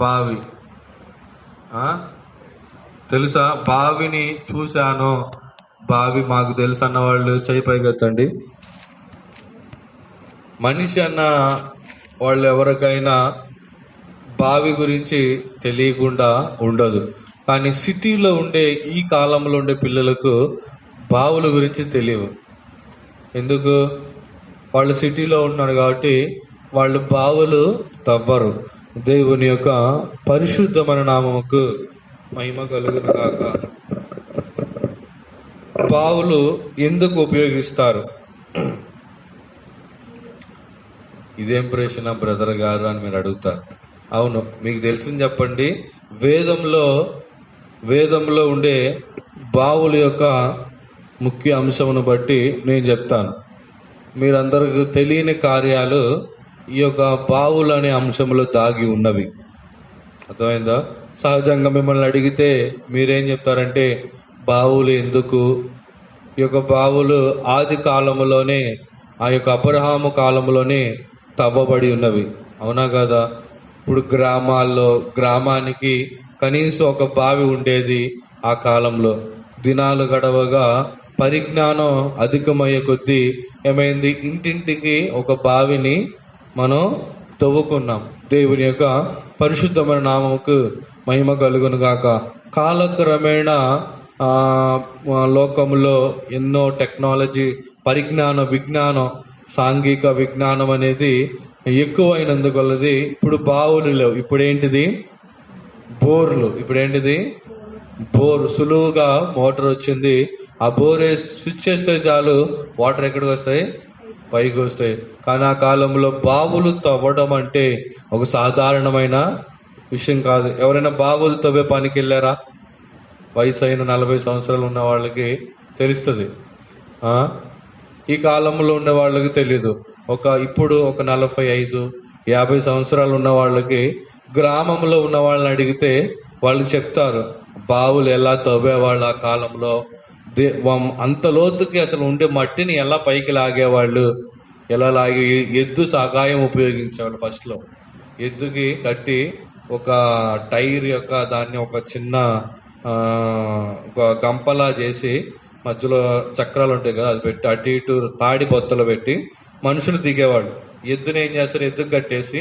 బావి తెలుసా? బావిని చూశాను, బావి మాకు తెలుసు అన్న వాళ్ళు చేయి పైకెత్తండి. మనిషి అన్న వాళ్ళు ఎవరికైనా బావి గురించి తెలియకుండా ఉండదు. కానీ సిటీలో ఉండే ఈ కాలంలో ఉండే పిల్లలకు బావుల గురించి తెలియవు. ఎందుకు? వాళ్ళు సిటీలో ఉన్నారు కాబట్టి వాళ్ళు బావులు తవ్వరు. దేవుని యొక్క పరిశుద్ధమైన నామముకు మహిమ కలుగును గాక. బావులు ఎందుకు ఉపయోగిస్తారు? ఇదేం ప్రశ్న బ్రదర్ గారు అని మీరు అడుగుతారు. అవును, మీకు తెలిసింది చెప్పండి. వేదంలో ఉండే బావుల యొక్క ముఖ్య అంశమును బట్టి నేను చెప్తాను. మీరందరికీ తెలియని కార్యాలు ఈ యొక్క బావులు అనే అంశంలో దాగి ఉన్నవి. అర్థమైందా? సహజంగా మిమ్మల్ని అడిగితే మీరేం చెప్తారంటే బావులు ఎందుకు? ఈ యొక్క బావులు ఆది కాలంలోనే, ఆ యొక్క అబ్రహాము కాలంలోనే తవ్వబడి ఉన్నవి. అవునా కదా? ఇప్పుడు గ్రామానికి కనీసం ఒక బావి ఉండేది. ఆ కాలంలో దినాలు గడవగా పరిజ్ఞానం అధికమయ్యే కొద్దీ ఏమైంది? ఇంటింటికి ఒక బావిని మనం తవ్వుకున్నాం. దేవుని యొక్క పరిశుద్ధమైన నామముకు మహిమ కలుగును గాక. కాలక్రమేణా లోకంలో ఎన్నో టెక్నాలజీ, విజ్ఞానం, సాంఘిక విజ్ఞానం అనేది ఎక్కువైనందువల్లది ఇప్పుడు బావులు లేవు. ఇప్పుడేంటిది? బోర్లు. బోర్. సులువుగా మోటార్ వచ్చింది. ఆ బోర్ స్విచ్ చేస్తే చాలు వాటర్ ఎక్కడికి వస్తాయి? పైకి వస్తాయి. కానీ ఆ కాలంలో బావులు తవ్వడం అంటే ఒక సాధారణమైన విషయం కాదు. ఎవరైనా బావులు తవ్వే పనికి వెళ్ళారా? వయసు అయిన 40 సంవత్సరాలు ఉన్న వాళ్ళకి తెలుస్తుంది. ఈ కాలంలో ఉన్న వాళ్ళకి తెలీదు. ఇప్పుడు ఒక 45, 50 సంవత్సరాలు ఉన్న వాళ్ళకి గ్రామంలో ఉన్న వాళ్ళని అడిగితే వాళ్ళు చెప్తారు బావులు ఎలా తవ్వేవాళ్ళు ఆ కాలంలో, అంత లోతుకి అసలు ఉండే మట్టిని ఎలా పైకి లాగేవాళ్ళు, ఎలా లాగి ఎద్దు సహాయం ఉపయోగించేవాళ్ళు. ఫస్ట్లో ఎద్దుకి కట్టి ఒక టైర్ యొక్క దాన్ని ఒక చిన్న ఒక గంపలా చేసి మధ్యలో చక్రాలు ఉంటాయి కదా, అది పెట్టి అటు ఇటు తాడి బొత్తలు పెట్టి మనుషులు దిగేవాళ్ళు. ఎద్దుని ఏం చేస్తారు? ఎద్దుకు కట్టేసి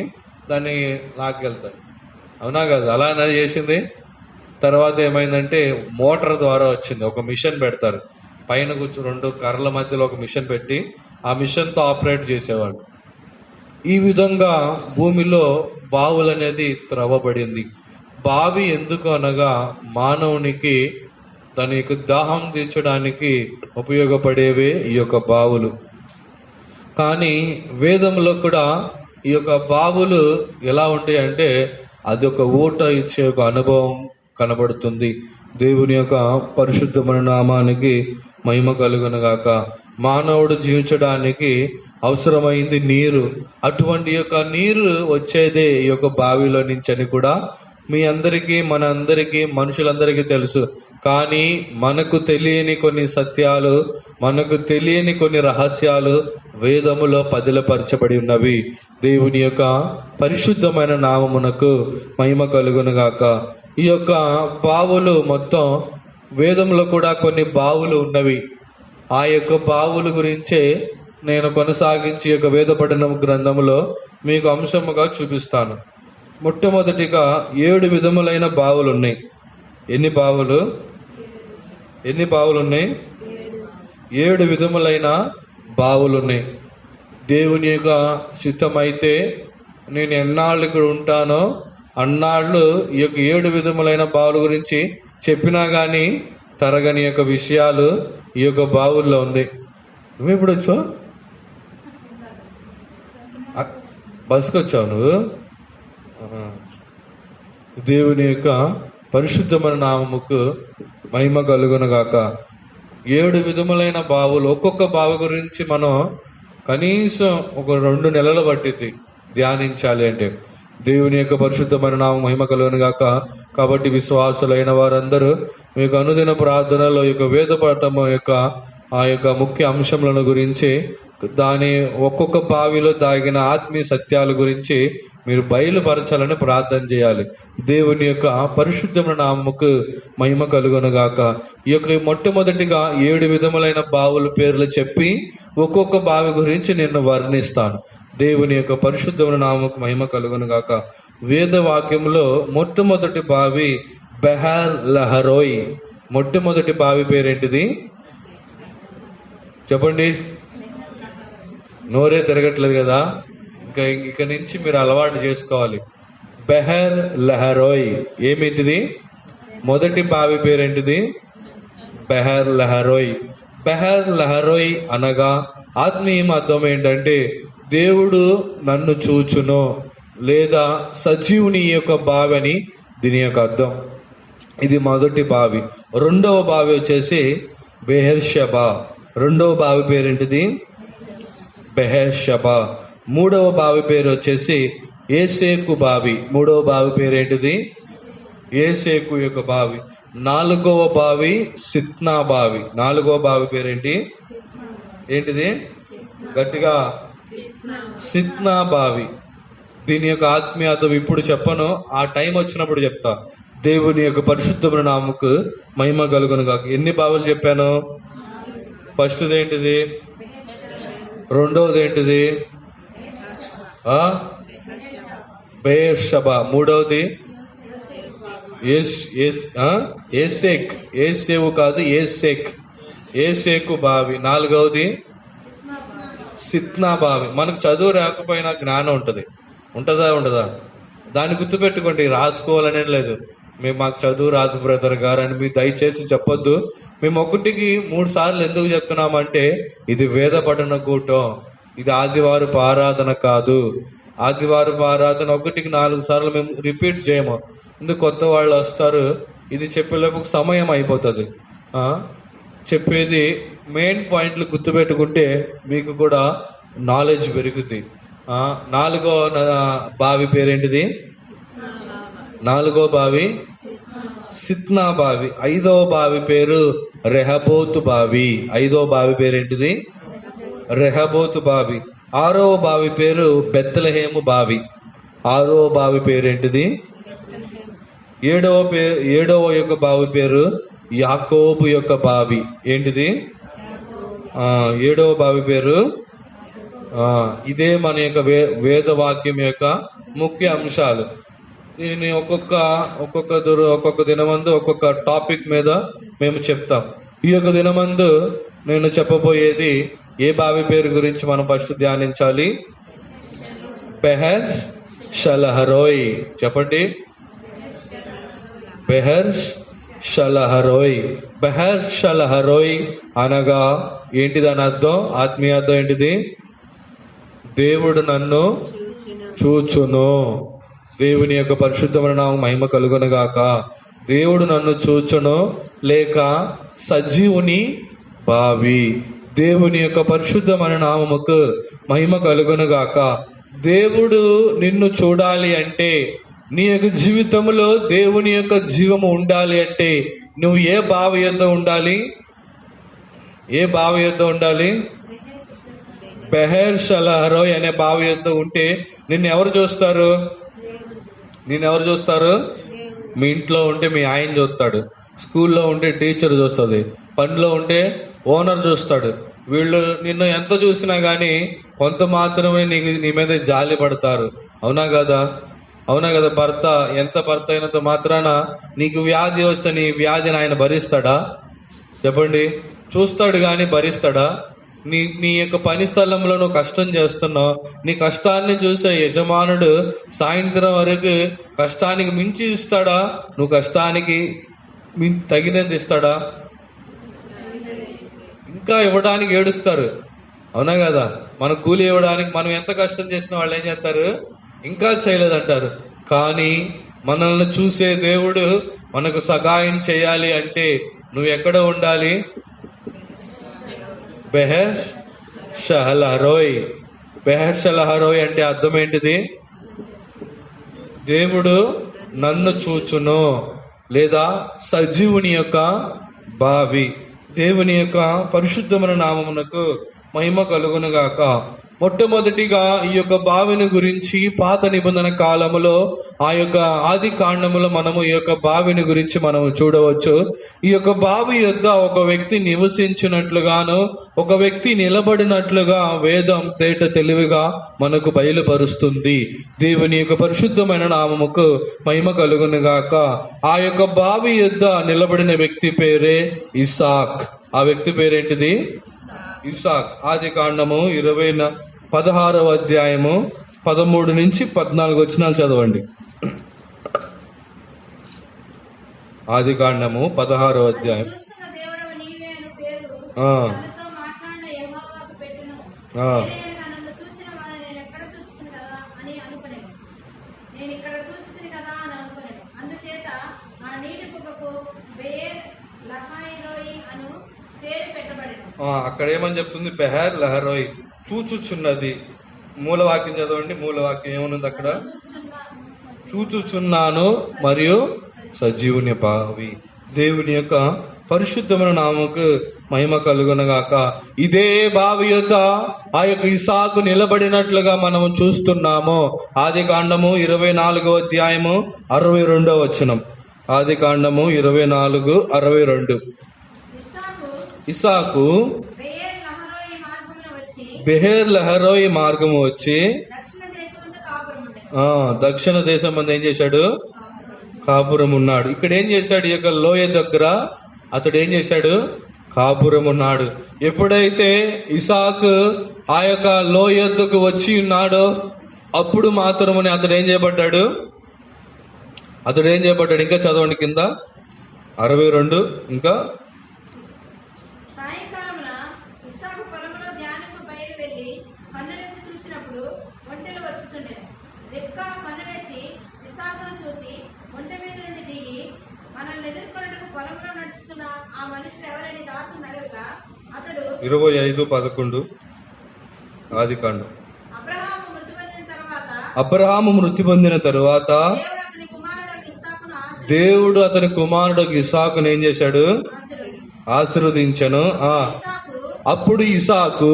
దాన్ని లాక్కెళ్తారు. అవునా కదా? అలా చేసింది. తర్వాత ఏమైందంటే మోటార్ ద్వారా వచ్చింది. ఒక మిషన్ పెడతారు పైన కూర్చో, 2 కర్రల మధ్యలో ఒక మిషన్ పెట్టి ఆ మిషన్తో ఆపరేట్ చేసేవాడు. ఈ విధంగా భూమిలో బావులు అనేది త్రవ్వబడింది. బావి ఎందుకు అనగా మానవునికి తన యొక్క దాహం తీర్చడానికి ఉపయోగపడేవే ఈ యొక్క బావులు. కానీ వేదంలో కూడా ఈ యొక్క బావులు ఎలా ఉంటాయి అంటే అది ఒక ఊట ఇచ్చే ఒక అనుభవం కనబడుతుంది. దేవుని యొక్క పరిశుద్ధమైన నామానికి మహిమ కలుగును గాక. మానవుడు జీవించడానికి అవసరమైంది నీరు. అటువంటి యొక్క నీరు వచ్చేదే ఈ యొక్క బావిలో నుంచి అని కూడా మనందరికీ మనుషులందరికీ తెలుసు. కానీ మనకు తెలియని కొన్ని సత్యాలు, మనకు తెలియని కొన్ని రహస్యాలు వేదములో పదిలపరచబడి ఉన్నవి. దేవుని యొక్క పరిశుద్ధమైన నామమునకు మహిమ కలుగును గాక. ఈ యొక్క బావులు మొత్తం వేదంలో కూడా కొన్ని బావులు ఉన్నవి. ఆ యొక్క బావుల గురించే నేను కొనసాగించి యొక్క వేద పఠనం గ్రంథములో మీకు అంశముగా చూపిస్తాను. మొట్టమొదటిగా 7 విధములైన బావులు ఉన్నాయి. ఎన్ని బావులు ఉన్నాయి? 7 విధములైన బావులు ఉన్నాయి. దేవుని యొక్క చిత్తమైతే నేను ఎన్నాళ్ళు ఇక్కడ ఉంటానో అన్నాళ్ళు ఈ యొక్క 7 విధములైన బావుల గురించి చెప్పినా కానీ తరగని యొక్క విషయాలు ఈ యొక్క బావుల్లో ఉంది. నువ్వు ఎప్పుడు వచ్చావు? బస్కి వచ్చావు నువ్వు? దేవుని యొక్క పరిశుద్ధమైన నామముకు మహిమ కలుగును గాక. 7 విధములైన బావులు. ఒక్కొక్క బావి గురించి మనం కనీసం ఒక 2 నెలలు పట్టింది ధ్యానించాలి అంటే. దేవుని యొక్క పరిశుద్ధమైన నామం మహిమ కలుగును గాక. కాబట్టి విశ్వాసులైన వారందరూ మీకు అనుదిన ప్రార్థనలో యొక్క వేద పఠము యొక్క ఆ యొక్క ముఖ్య అంశములను గురించి, దాని ఒక్కొక్క బావిలో దాగిన ఆత్మీయ సత్యాల గురించి మీరు బయలుపరచాలని ప్రార్థన చేయాలి. దేవుని యొక్క పరిశుద్ధమైన నామముకు మహిమ కలుగునుగాక. ఈ యొక్క మొట్టమొదటిగా 7 విధములైన బావుల పేర్లు చెప్పి ఒక్కొక్క బావి గురించి నేను వర్ణిస్తాను. దేవుని యొక్క పరిశుద్ధమైన నామముకు మహిమ కలుగునుగాక. వేద వాక్యంలో మొట్టమొదటి బావి బెహర్ లహరోయ్. మొట్టమొదటి బావి పేరేంటిది చెప్పండి? నోరే తిరగట్లేదు కదా, ఇక నుంచి మీరు అలవాటు చేసుకోవాలి. బెహర్ లహరోయ్. ఏమిటిది? మొదటి బావి పేరేంటిది? బెహర్ లహరోయ్. బెహర్ లహరోయ్ అనగా ఆత్మీయ అర్థం ఏంటంటే దేవుడు నన్ను చూచును లేదా సజీవుని యొక్క బావి అని దీని యొక్క అర్థం. ఇది మొదటి బావి. రెండవ బావి వచ్చేసి బెహెర్షబా. రెండవ బావి పేరేంటిది? బెహెర్షబా. మూడవ బావి పేరు వచ్చేసి ఏసేకు బావి. మూడవ బావి పేరేంటిది? ఏసేకు యొక్క బావి. నాలుగవ బావి సిత్నా బావి. నాలుగవ బావి పేరేంటి? ఏంటిది? గట్టిగా సిత్నా బావి. దీని యొక్క ఆత్మీయత ఇప్పుడు చెప్పను, ఆ టైం వచ్చినప్పుడు చెప్తా. దేవుని యొక్క పరిశుద్ధమైన నామముకు మహిమ కలుగును గాక. ఎన్ని బావులు చెప్పాను? ఫస్ట్ది ఏంటిది? రెండవది ఏంటిది? బెహెర్షబా. మూడవది ఏసేక్. ఏసేవు కాదు, ఏసేక్. ఏసేకు బావి. నాలుగవది సిత్నా బావి. మనకు చదువు రాకపోయినా జ్ఞానం ఉంటుంది. ఉంటుందా ఉండదా? దాన్ని గుర్తుపెట్టుకోండి, రాసుకోవాలనే లేదు. మాకు చదువు రాదు బ్రదర్ గారు అని మీరు దయచేసి చెప్పొద్దు. మేము 1కి 3 సార్లు ఎందుకు చెప్తున్నామంటే ఇది వేద పఠన కూటం, ఇది ఆదివారపు ఆరాధన కాదు. ఆదివారపు ఆరాధన 1కి 4 సార్లు మేము రిపీట్ చేయము. ఎందుకు కొత్త వాళ్ళు వస్తారు, ఇది చెప్పేలోపు సమయం అయిపోతుంది. చెప్పేది మెయిన్ పాయింట్లు గుర్తుపెట్టుకుంటే మీకు కూడా నాలెడ్జ్ పెరుగుద్ది. నాలుగో బావి పేరేంటిది? నాలుగో బావి సిత్నా బావి. ఐదవ బావి పేరు రెహబోతు బావి. ఐదవ బావి పేరేంటిది? రెహబోతు బావి. ఆరవ బావి పేరు బెత్లెహేము బావి. ఆరవ బావి పేరేంటిది? ఏడవ యొక్క బావి పేరు యాకోబు యొక్క బావి. ఏంటిది? ఏడవ బావి పేరు. ఇదే మన యొక్క వేదవాక్యం యొక్క ముఖ్య అంశాలు. దీన్ని ఒక్కొక్క దినమందు ఒక్కొక్క టాపిక్ మీద మేము చెప్తాం. ఈ యొక్క దినమందు నేను చెప్పబోయేది ఏ బావి పేరు గురించి మనం ఫస్ట్ ధ్యానించాలి? బెహర్ షలహరోయ్. చెప్పండి, బెహర్ షలహరోయ్. బెహర్ షలహరోయ్ అనగా ఏంటిది అని అర్థం? ఆత్మీయ అర్థం ఏంటిది? దేవుడు నన్ను చూచును. దేవుని యొక్క పరిశుద్ధమైన నామం మహిమ కలుగునుగాక. దేవుడు నన్ను చూచును లేక సజీవుని బావి. దేవుని యొక్క పరిశుద్ధమైన నామముకు మహిమ కలుగునుగాక. దేవుడు నిన్ను చూడాలి అంటే, నీ యొక్క జీవితంలో దేవుని యొక్క జీవము ఉండాలి అంటే నువ్వు ఏ బావి యొద్ద ఉండాలి? ఏ బావి యొద్ద ఉండాలి? బెహర్ షలహరోయ్ అనే బావి యొద్ద ఉంటే నిన్ను ఎవరు చూస్తారు? ఎవరు చూస్తారు? మీ ఇంట్లో ఉంటే మీ ఆయన చూస్తాడు, స్కూల్లో ఉంటే టీచర్ చూస్తుంది, పనిలో ఉంటే ఓనర్ చూస్తాడు. వీళ్ళు నిన్ను ఎంత చూసినా కానీ కొంత మాత్రమే నీ మీద జాలి పడతారు. అవునా కదా? భర్త అయినంత మాత్రాన నీకు వ్యాధి వస్తే నీ వ్యాధిని ఆయన భరిస్తాడా? చెప్పండి. చూస్తాడు కానీ భరిస్తాడా? నీ యొక్క పని స్థలంలో నువ్వు కష్టం చేస్తున్నావు, నీ కష్టాన్ని చూసే యజమానుడు సాయంత్రం వరకు కష్టానికి మించి ఇస్తాడా? నువ్వు కష్టానికి తగినంత ఇస్తాడా? ఇంకా ఇవ్వడానికి ఏడుస్తారు. అవునా కదా? మన కూలి ఇవ్వడానికి మనం ఎంత కష్టం చేసిన వాళ్ళు ఏం చేస్తారు? ఇంకా చేయలేదంటారు. కానీ మనల్ని చూసే దేవుడు మనకు సహాయం చేయాలి అంటే నువ్వు ఎక్కడ ఉండాలి? బెహర్ షలహరోయ్. బెహర్ షలహరోయ్ అంటే అర్థం ఏంటిది? దేవుడు నన్ను చూచును లేదా సజీవుని యొక్క బావి. దేవుని యొక్క పరిశుద్ధమైన నామమునకు మహిమ కలుగునుగాక. మొట్టమొదటిగా ఈ యొక్క బావిని గురించి పాత నిబంధన కాలములో ఆ యొక్క ఆది కాండములో మనము ఈ యొక్క బావిని గురించి మనము చూడవచ్చు. ఈ యొక్క బావి యొద్ద ఒక వ్యక్తి నివసించినట్లుగాను ఒక వ్యక్తి నిలబడినట్లుగా వేదం తేట తెలివిగా మనకు బయలుపరుస్తుంది. దేవుని యొక్క పరిశుద్ధమైన నామముకు మహిమ కలుగును గాక. ఆ యొక్క బావి యొద్ద నిలబడిన వ్యక్తి పేరే ఇస్సాక్. ఆ వ్యక్తి పేరేంటిది? ఇస్సాక్. ఆది కాండము 16వ అధ్యాయము 13 నుంచి 14 వచనాలు చదవండి. ఆది కాండము 16వ అధ్యాయం. అక్కడ ఏమని చెప్తుంది? బెహర్ లహరోయ్, చూచుచున్నది. మూలవాక్యం చదవండి. మూలవాక్యం ఏమనుంది అక్కడ? చూచుచున్నాను మరియు సజీవుని బావి. దేవుని యొక్క పరిశుద్ధమైన నామకు మహిమ కలుగునగాక. ఇదే బావి యొద్ద ఆ యొక్క ఇస్సాకు నిలబడినట్లుగా మనము చూస్తున్నాము. ఆది కాండము 24వ అధ్యాయము 62వ వచనం. ఆది కాండము 24:62. ఇస్సాకు బెహేర్ లహరోయి మార్గము వచ్చి దక్షిణ దేశం మంది ఏం చేశాడు? కాపురం ఉన్నాడు. ఇక్కడ ఏం చేశాడు? ఈ యొక్క లోయ దగ్గర అతడు ఏం చేశాడు? కాపురం ఉన్నాడు. ఎప్పుడైతే ఇస్సాకు ఆ యొక్క లోయకు వచ్చి ఉన్నాడో అప్పుడు మాత్రమే అతడు ఏం చేయబడ్డాడు? ఇంకా చదవండి కింద 62. ఇంకా పొలంలో నడుస్తున్న ఆ మనుషుడు ఎవరని దాసుని అడగగా అతడు 25:11 ఆది కాండం. అబ్రహాము మృతి పొందిన తరువాత దేవుడు అతని కుమారుడు ఇస్సాకును ఏం చేశాడు? ఆశీర్వదించను. అప్పుడు ఇస్సాకు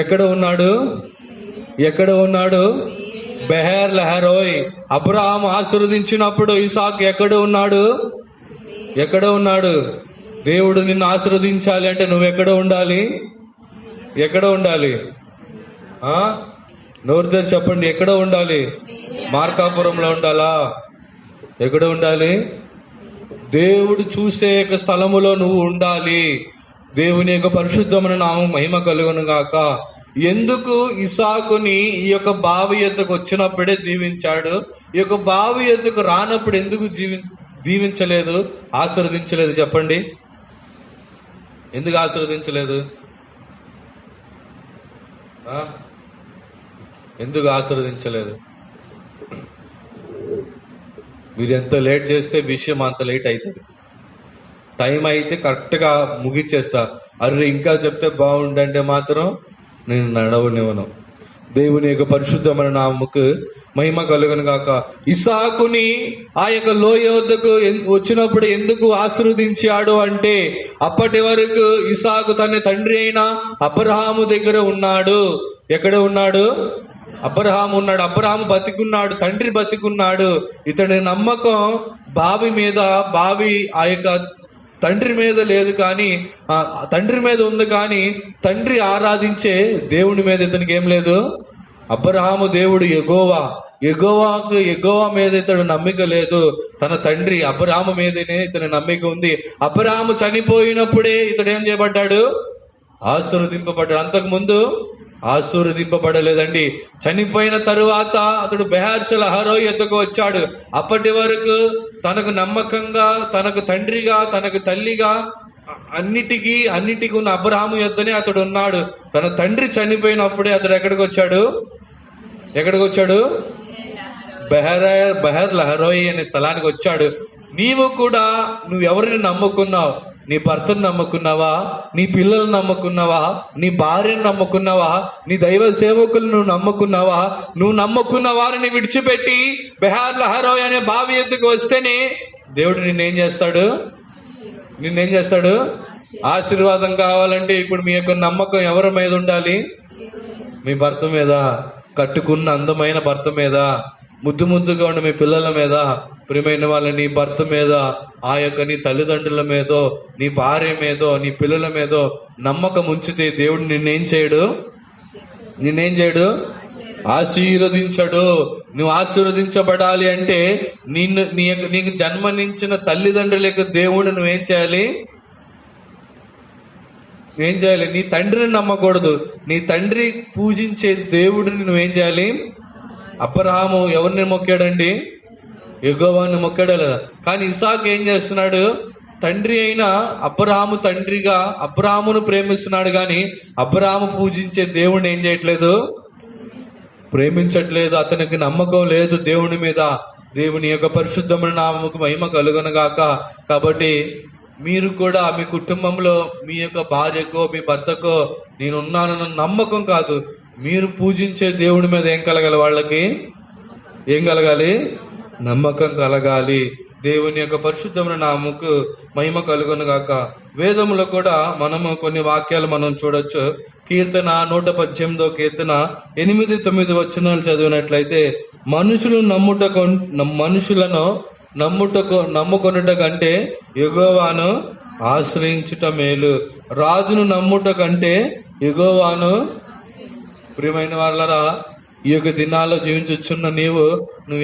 ఎక్కడ ఉన్నాడు? బెహర్ లహరోయ్. అబ్రహాము ఆశీర్వదించినప్పుడు ఇస్సాకు ఎక్కడ ఉన్నాడు? దేవుడు నిన్ను ఆశీర్వదించాలి అంటే నువ్వు ఎక్కడ ఉండాలి? నోరు తెరిచి చెప్పండి. ఎక్కడ ఉండాలి? మార్కాపురంలో ఉండాలా? ఎక్కడ ఉండాలి? దేవుడు చూసే యొక్క స్థలములో నువ్వు ఉండాలి. దేవుని యొక్క పరిశుద్ధమైన నామం మహిమ కలుగును గాక. ఎందుకు ఇస్సాకుని ఈ యొక్క బావి యొద్దకు వచ్చినప్పుడే దీవించాడు? ఈ యొక్క బావి యొద్దకు రానప్పుడు ఎందుకు దీవించలేదు, ఆశీర్వదించలేదు? చెప్పండి. ఎందుకు ఆశీర్వదించలేదు? ఎందుకు ఆశీర్వదించలేదు? మీరు ఎంత లేట్ చేస్తే విషయం అంత లేట్ అవుతుంది. టైం అయితే కరెక్ట్గా ముగిచ్చేస్తా. అర్రే ఇంకా చెప్తే బాగుండంటే మాత్రం నేను నడవనివ్వను. దేవుని యొక్క పరిశుద్ధమైన నామముకు మహిమ కలుగును గాక. ఇస్సాకుని ఆ యొక్క లోయ వద్దకు వచ్చినప్పుడు ఎందుకు ఆశీర్వదించాడు అంటే అప్పటి వరకు ఇస్సాకు తన తండ్రి అయిన అబ్రహాము దగ్గర ఉన్నాడు. ఎక్కడ ఉన్నాడు? అబ్రహాము ఉన్నాడు. అబ్రహాము బతికున్నాడు, తండ్రి బతికున్నాడు. ఇతడి నమ్మకం బావి మీద, బావి ఆ యొక్క తండ్రి మీద లేదు, కానీ తండ్రి మీద ఉంది, కానీ తండ్రి ఆరాధించే దేవుడి మీద ఇతనికి ఏం లేదు. అబ్రహాము దేవుడు యెహోవా మీద ఇతడు నమ్మిక లేదు. తన తండ్రి అబ్రహాము మీదనే ఇతని నమ్మిక ఉంది. అబ్రహాము చనిపోయినప్పుడే ఇతడు ఏం చేయబడ్డాడు? ఆశీర్వదింపబడ్డాడు. అంతకు ముందు ఆశీర్వదింపబడలేదండి. చనిపోయిన తరువాత అతడు బెహర్షల హరోయ్ యొద్దకు వచ్చాడు. అప్పటి వరకు తనకు నమ్మకంగా, తనకు తండ్రిగా, తనకు తల్లిగా, అన్నిటికీ ఉన్న అబ్రహాము యొద్దనే అతడు ఉన్నాడు. తన తండ్రి చనిపోయినప్పుడే అతడు ఎక్కడికి వచ్చాడు? బెహర్ లహరోయ్ అనే స్థలానికి వచ్చాడు. నువ్వు ఎవరిని నమ్ముకున్నావు? నీ భర్తను నమ్ముకున్నావా? నీ పిల్లలు నమ్ముకున్నావా? నీ భార్యను నమ్ముకున్నావా? నీ దైవ సేవకులు నువ్వు నమ్ముకున్నావా? నువ్వు నమ్ముకున్న వారిని విడిచిపెట్టి బెహర్ లహరోయ్ అనే బావి ఎద్దుకు వస్తేనే దేవుడు నిన్నేం చేస్తాడు? ఆశీర్వాదం కావాలంటే ఇప్పుడు మీ యొక్క నమ్మకం ఎవరి మీద ఉండాలి? మీ భర్త మీద, కట్టుకున్న అందమైన భర్త మీద, ముద్దు ముద్దుగా ఉన్న మీ పిల్లల మీద, ప్రియమైన వాళ్ళ నీ భర్త మీద, ఆ యొక్క నీ తల్లిదండ్రుల మీదో, నీ భార్య మీదో, నీ పిల్లల మీదో నమ్మకం ఉంచితే దేవుడు నిన్నేం చేయడు? ఆశీర్వదించడు. నువ్వు ఆశీర్వదించబడాలి అంటే నీకు జన్మనించిన తల్లిదండ్రుల యొక్క దేవుడు నువ్వేం చేయాలి? నీ తండ్రిని నమ్మకూడదు. నీ తండ్రి పూజించే దేవుడిని నువ్వేం చేయాలి? అబ్రహాము ఎవరిని మొక్కాడండి? యెహోవాని మొక్కాడు లేదా? కానీ ఇసాకు ఏం చేస్తున్నాడు? తండ్రి అయిన అబ్రహాము తండ్రిగా అబ్రహామును ప్రేమిస్తున్నాడు, కానీ అబ్రహాము పూజించే దేవుడిని ఏం చేయట్లేదు? ప్రేమించట్లేదు. అతనికి నమ్మకం లేదు దేవుని మీద. దేవుని యొక్క పరిశుద్ధమైన నామముకు మహిమ కలుగునుగాక. కాబట్టి మీరు కూడా మీ కుటుంబంలో మీ యొక్క భార్యకో మీ భర్తకో నేనున్నానన్న నమ్మకం కాదు, మీరు పూజించే దేవుడి మీద ఏం కలగాలి? వాళ్ళకి ఏం కలగాలి? నమ్మకం కలగాలి. దేవుని యొక్క పరిశుద్ధమైన నామముకు మహిమ కలుగునుగాక. వేదములో కూడా మనము కొన్ని వాక్యాలు మనం చూడొచ్చు. కీర్తన 118 కీర్తన 8-9 వచనాలు చదివినట్లయితే, మనుషులను నమ్ముకొనుట కంటే యెహోవాను ఆశ్రయించుట మేలు, రాజును నమ్ముట కంటే యెహోవాను. ప్రియమైన వాళ్ళరా, ఈ యొక్క దినాల్లో జీవించుచున్న నువ్వు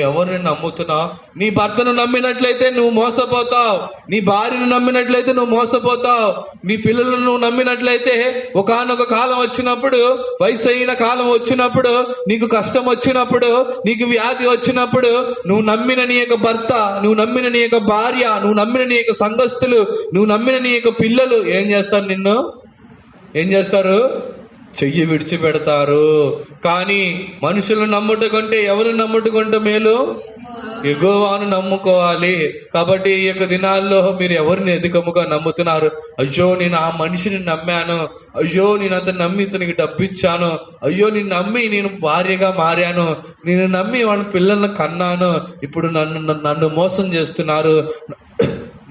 ఎవరిని నమ్ముతున్నావు? నీ భర్తను నమ్మినట్లయితే నువ్వు మోసపోతావు. నీ భార్యను నమ్మినట్లయితే నువ్వు మోసపోతావు. నీ పిల్లలను నువ్వు నమ్మినట్లయితే ఒకానొక కాలం వచ్చినప్పుడు, వయసు అయిన కాలం వచ్చినప్పుడు, నీకు కష్టం వచ్చినప్పుడు, నీకు వ్యాధి వచ్చినప్పుడు, నువ్వు నమ్మిన నీ యొక్క భర్త, నువ్వు నమ్మిన నీ యొక్క భార్య, నువ్వు నమ్మిన నీ యొక్క సంఘస్థులు, నువ్వు నమ్మిన నీ యొక్క పిల్లలు ఏం చేస్తారు? నిన్ను ఏం చేస్తారు? చెయ్యి విడిచిపెడతారు. కానీ మనుషులను నమ్ముట కంటే ఎవరు నమ్ముట మేలు? యెహోవాను నమ్ముకోవాలి. కాబట్టి ఈ యొక్క దినాల్లో మీరు ఎవరిని అధికముగా నమ్ముతున్నారు? అయ్యో నేను ఆ మనిషిని నమ్మాను, అయ్యో నేను అతను నమ్మి ఇతనికి డబ్బిచ్చాను, అయ్యో నేను నమ్మి నేను భార్యగా మారాను, నేను నమ్మి వాళ్ళ పిల్లలను కన్నాను, ఇప్పుడు నన్ను మోసం చేస్తున్నారు,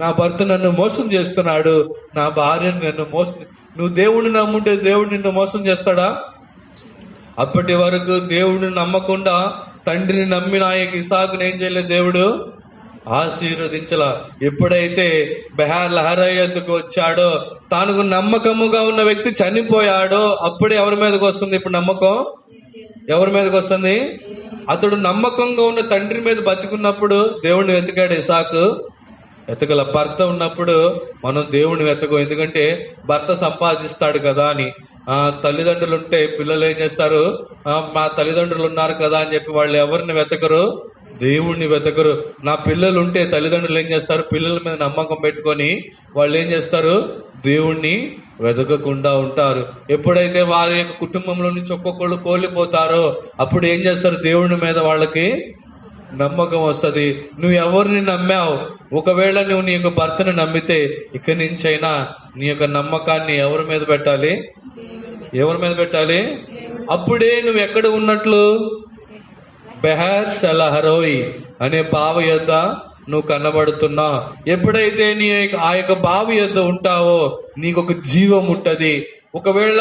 నా భర్త నన్ను మోసం చేస్తున్నాడు, నా భార్యను నన్ను మోసం. నువ్వు దేవుడిని నమ్ముంటే దేవుడు నిన్ను మోసం చేస్తాడా? అప్పటి వరకు దేవుడిని నమ్మకుండా తండ్రిని నమ్మిన ఇసాకుని ఏం చేయలేదు? దేవుడు ఆశీర్వదించలా. ఎప్పుడైతే బెహర్లహరయ్యకు వచ్చాడో, తాను నమ్మకముగా ఉన్న వ్యక్తి చనిపోయాడో, అప్పుడే ఎవరి మీదకి వస్తుంది? ఇప్పుడు నమ్మకం ఎవరి మీదకి వస్తుంది? అతడు నమ్మకంగా ఉన్న తండ్రి మీద బతికున్నప్పుడు దేవుడిని వెతికాడు ఇసాకు. వెతకల. భర్త ఉన్నప్పుడు మనం దేవుడిని వెతకం. ఎందుకంటే భర్త సంపాదిస్తాడు కదా అని. తల్లిదండ్రులు ఉంటే పిల్లలు ఏం చేస్తారు? మా తల్లిదండ్రులు ఉన్నారు కదా అని చెప్పి వాళ్ళు ఎవరిని వెతకరు? దేవుణ్ణి వెతకరు. నా పిల్లలు ఉంటే తల్లిదండ్రులు ఏం చేస్తారు? పిల్లల మీద నమ్మకం పెట్టుకొని వాళ్ళు ఏం చేస్తారు? దేవుణ్ణి వెతకకుండా ఉంటారు. ఎప్పుడైతే వారి యొక్క కుటుంబంలో నుంచి ఒక్కొక్కళ్ళు కోల్పోతారో అప్పుడు ఏం చేస్తారు? దేవుని మీద వాళ్ళకి నమ్మకం వస్తుంది. నువ్వు ఎవరిని నమ్మావు? ఒకవేళ నువ్వు నీ యొక్క భర్తను నమ్మితే ఇక్కడి నుంచైనా నీ యొక్క నమ్మకాన్ని ఎవరి మీద పెట్టాలి? అప్పుడే నువ్వు ఎక్కడ ఉన్నట్లు? బెహర్ షలహరోయ్ అనే బావి యొద్ద నువ్వు కనబడుతున్నా. ఎప్పుడైతే ఆ యొక్క బావి యొద్ద ఉంటావో నీకు ఒక జీవం ఉంటది. ఒకవేళ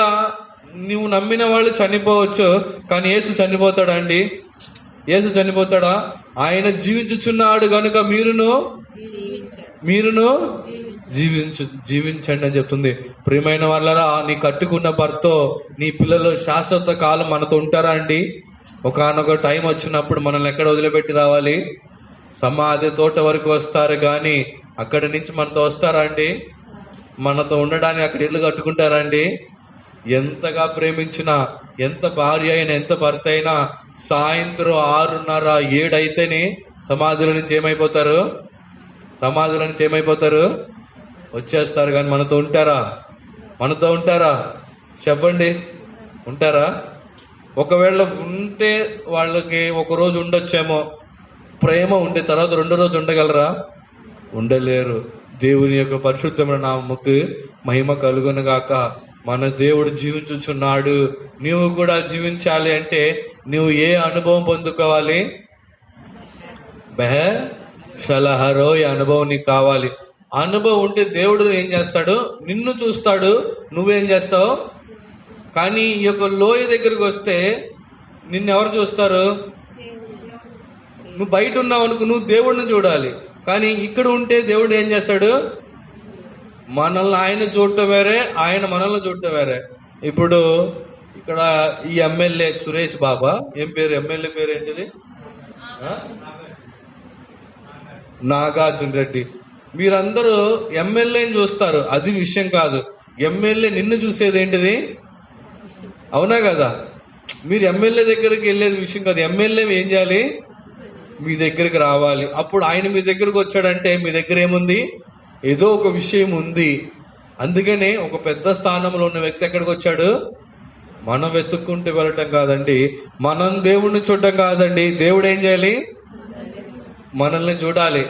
నువ్వు నమ్మిన వాళ్ళు చనిపోవచ్చు, కానీ యేసు చనిపోతాడా అండి? యేసు చనిపోతాడా? ఆయన జీవించుచున్నాడు కనుక మీరును జీవించండి అని చెప్తుంది. ప్రియమైన వాళ్ళరా, నీ కట్టుకున్న భర్తో నీ పిల్లలు శాశ్వత కాలం మనతో ఉంటారా అండి? ఒకనొక టైం వచ్చినప్పుడు మనల్ని ఎక్కడ వదిలిపెట్టి రావాలి? సమాధి తోట వరకు వస్తారు, కానీ అక్కడి నుంచి మనతో వస్తారా అండి? మనతో ఉండడానికి అక్కడ ఇల్లు కట్టుకుంటారా అండి? ఎంతగా ప్రేమించినా, ఎంత భార్య అయినా, ఎంత భర్త అయినా సాయంత్రం 6:30, 7 అయితేనే సమాధుల నుంచి ఏమైపోతారు? వచ్చేస్తారు. కానీ మనతో ఉంటారా? చెప్పండి, ఉంటారా? ఒకవేళ ఉంటే వాళ్ళకి ఒక రోజు ఉండొచ్చేమో, ప్రేమ ఉండే తర్వాత 2వ రోజు ఉండగలరా? ఉండలేరు. దేవుని యొక్క పరిశుద్ధమైన నామముకు మహిమ కలుగునుగాక. మన దేవుడు జీవించుచున్నాడు. నువ్వు కూడా జీవించాలి అంటే నువ్వు ఏ అనుభవం పొందుకోవాలి? బెహర్ షలహరో ఈ అనుభవం నీకు కావాలి. అనుభవం ఉంటే దేవుడు ఏం చేస్తాడు? నిన్ను చూస్తాడు, నువ్వేం చేస్తావు? కానీ ఈ యొక్క లోయ దగ్గరికి వస్తే నిన్ను ఎవరు చూస్తారు? నువ్వు బయట ఉన్నావు అనుకో, నువ్వు దేవుడిని చూడాలి. కానీ ఇక్కడ ఉంటే దేవుడు ఏం చేస్తాడు? మనల్ని ఆయన చూడటం వేరే, ఆయన మనల్ని చూడటం వేరే. ఇప్పుడు ఇక్కడ ఈ ఎమ్మెల్యే సురేష్ బాబా, ఏం పేరు? ఎమ్మెల్యే పేరు ఏంటిది? నాగార్జున రెడ్డి. మీరందరూ ఎమ్మెల్యేని చూస్తారు, అది విషయం కాదు. ఎమ్మెల్యే నిన్ను చూసేది ఏంటిది? అవునా కదా? మీరు ఎమ్మెల్యే దగ్గరికి వెళ్ళేది విషయం కాదు. ఎమ్మెల్యే ఏం చేయాలి? మీ దగ్గరికి రావాలి. అప్పుడు ఆయన మీ దగ్గరకు వచ్చాడంటే మీ దగ్గర ఏముంది? ఏదో ఒక విషయం ఉంది. అందుకనే ఒక పెద్ద స్థానంలో ఉన్న వ్యక్తి ఎక్కడికి వచ్చాడు? మనం వెతుక్కుంటూ వెళ్ళటం కాదండి, మనం దేవుణ్ణి చూడటం కాదండి. దేవుడు ఏం చేయాలి? మనల్ని చూడాలి.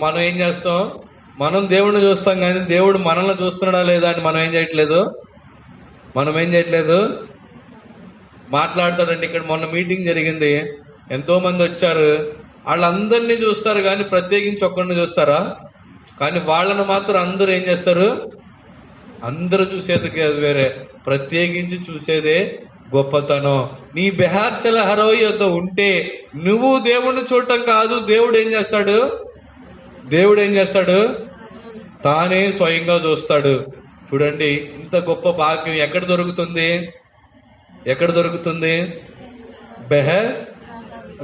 మనం ఏం చేస్తాం? మనం దేవుణ్ణి చూస్తాం, కానీ దేవుడు మనల్ని చూస్తున్నాడా లేదా అని మనం ఏం చేయట్లేదు. మాట్లాడతాడండి. ఇక్కడ మొన్న మీటింగ్ జరిగింది, ఎంతో మంది వచ్చారు. వాళ్ళందరినీ చూస్తారు కానీ ప్రత్యేకించి ఒక్కరిని చూస్తారా? కానీ వాళ్ళని మాత్రం అందరూ ఏం చేస్తారు? అందరూ చూసేది వేరే, ప్రత్యేకించి చూసేదే గొప్పతనం. నీ బెహార్సెల హరోయి వద్ద ఉంటే నువ్వు దేవుణ్ణి చూడటం కాదు. దేవుడు ఏం చేస్తాడు? తానే స్వయంగా చూస్తాడు. చూడండి, ఇంత గొప్ప భాగ్యం ఎక్కడ దొరుకుతుంది?